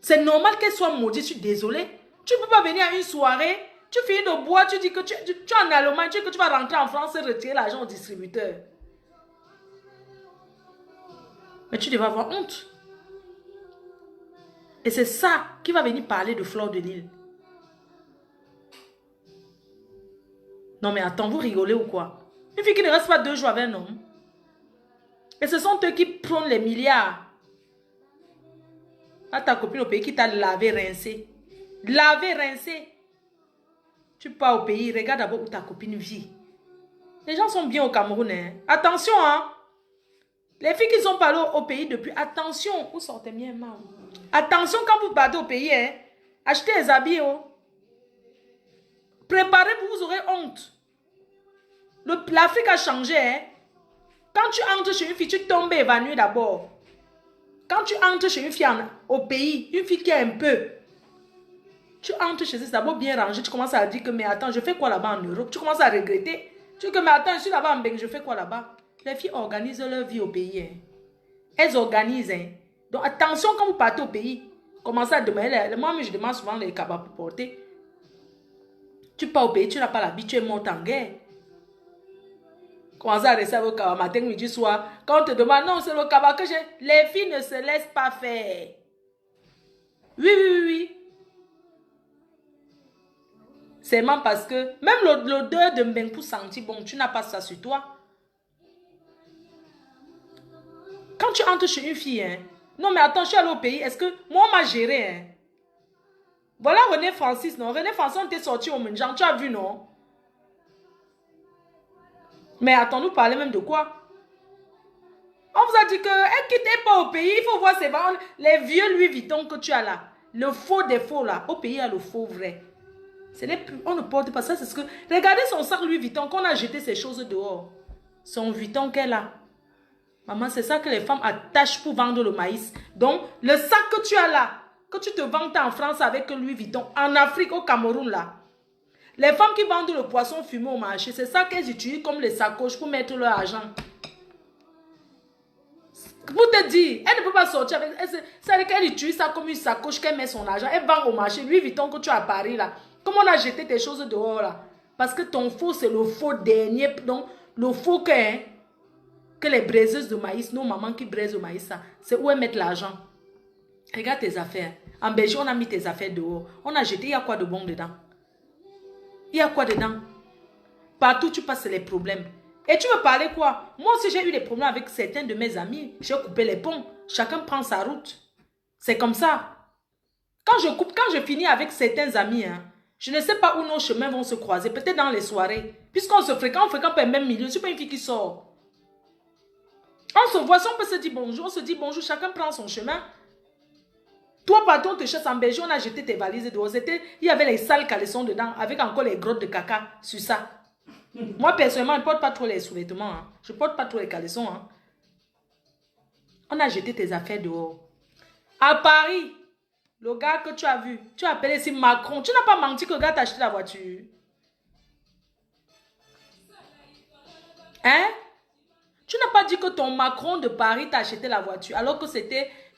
C'est normal qu'elle soit maudite. Je suis désolée. Tu ne peux pas venir à une soirée... Tu finis de boire, tu dis que tu es en Allemagne, tu dis que tu vas rentrer en France et retirer l'argent au distributeur. Mais tu devrais avoir honte. Et c'est ça qui va venir parler de Fleur de Lys. Non mais attends, vous rigolez ou quoi? Une fille qui ne reste pas 2 jours avec un homme. Et ce sont eux qui prennent les milliards. À ta copine au pays qui t'a lavé, rincé. Lavé, rincé. Tu pars au pays, regarde d'abord où ta copine vit. Les gens sont bien au Cameroun. Hein. Attention, hein. Les filles qui sont parlées au pays depuis, attention. Vous sortez bien mal. Attention quand vous partez au pays. Hein. Achetez les habits. Oh. Préparez-vous, vous aurez honte. L'Afrique a changé. Hein. Quand tu entres chez une fille, tu tombes évanouie d'abord. Quand tu entres chez une fille au pays, une fille qui est un peu... Tu entres chez eux, c'est d'abord bien rangé. Tu commences à dire que, mais attends, je fais quoi là-bas en Europe? Tu commences à regretter. Tu dis que, mais attends, je suis là-bas en Belgique, je fais quoi là-bas? Les filles organisent leur vie au pays. Hein. Elles organisent. Hein. Donc, attention quand vous partez au pays. Commencez à demander. Moi, je demande souvent les cabas pour porter. Tu pars au pays, tu n'as pas l'habitude, tu es morte en guerre. Commencez à rester au cabas matin, midi, soir. Quand on te demande, non, c'est le cabas que j'ai. Les filles ne se laissent pas faire. Oui, oui, oui, oui. C'est même parce que même l'odeur de Mbengpou senti bon, tu n'as pas ça sur toi. Quand tu entres chez une fille, hein, non mais attends, je suis allée au pays, est-ce que moi on m'a géré, hein? Voilà René Francis, non? René Francis, on était sorti au Menjan, tu as vu, non? Mais attends, nous parler même de quoi? On vous a dit qu'elle ne quittait pas au pays, il faut voir les vieux Louis Vuitton que tu as là. Le faux des faux là, au pays il y a le faux vrai. On ne porte pas ça, c'est ce que... Regardez son sac Louis Vuitton, qu'on a jeté ces choses dehors. Son Vuitton qu'elle a. Maman, c'est ça que les femmes attachent pour vendre le maïs. Donc, le sac que tu as là, que tu te vantes en France avec Louis Vuitton, en Afrique, au Cameroun là. Les femmes qui vendent le poisson fumé au marché, c'est ça qu'elles utilisent comme les sacoches pour mettre leur argent. Pour te dire, elle ne peut pas sortir avec... C'est-à-dire qu'elle utilise ça comme une sacoche qu'elle met son argent. Elle vend au marché. Louis Vuitton que tu as à Paris là. Comment on a jeté tes choses dehors là? Parce que ton faux, c'est le faux dernier. Donc, le faux que les braiseuses de maïs, nos mamans qui braisent le maïs, c'est où elles mettent l'argent. Regarde tes affaires. En Belgique, on a mis tes affaires dehors. On a jeté, il y a quoi de bon dedans? Il y a quoi dedans? Partout, tu passes les problèmes. Et tu veux parler quoi? Moi aussi, j'ai eu des problèmes avec certains de mes amis. J'ai coupé les ponts. Chacun prend sa route. C'est comme ça. Quand je finis avec certains amis, hein, je ne sais pas où nos chemins vont se croiser. Peut-être dans les soirées. Puisqu'on se fréquente, on fréquente pas le même milieu. Je ne suis pas une fille qui sort. On se voit, si on peut se dire bonjour, on se dit bonjour, chacun prend son chemin. Toi, patron, te chasse en Belgique, on a jeté tes valises dehors. Il y avait les sales caleçons dedans, avec encore les grottes de caca sur ça. Moi, personnellement, je ne porte pas trop les sous-vêtements. Hein. Je ne porte pas trop les caleçons. Hein. On a jeté tes affaires dehors. À Paris, le gars que tu as vu, tu as appelé ici Macron. Tu n'as pas menti que le gars t'a acheté la voiture. Hein? Tu n'as pas dit que ton Macron de Paris t'a acheté la voiture alors que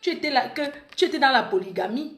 tu étais dans la polygamie.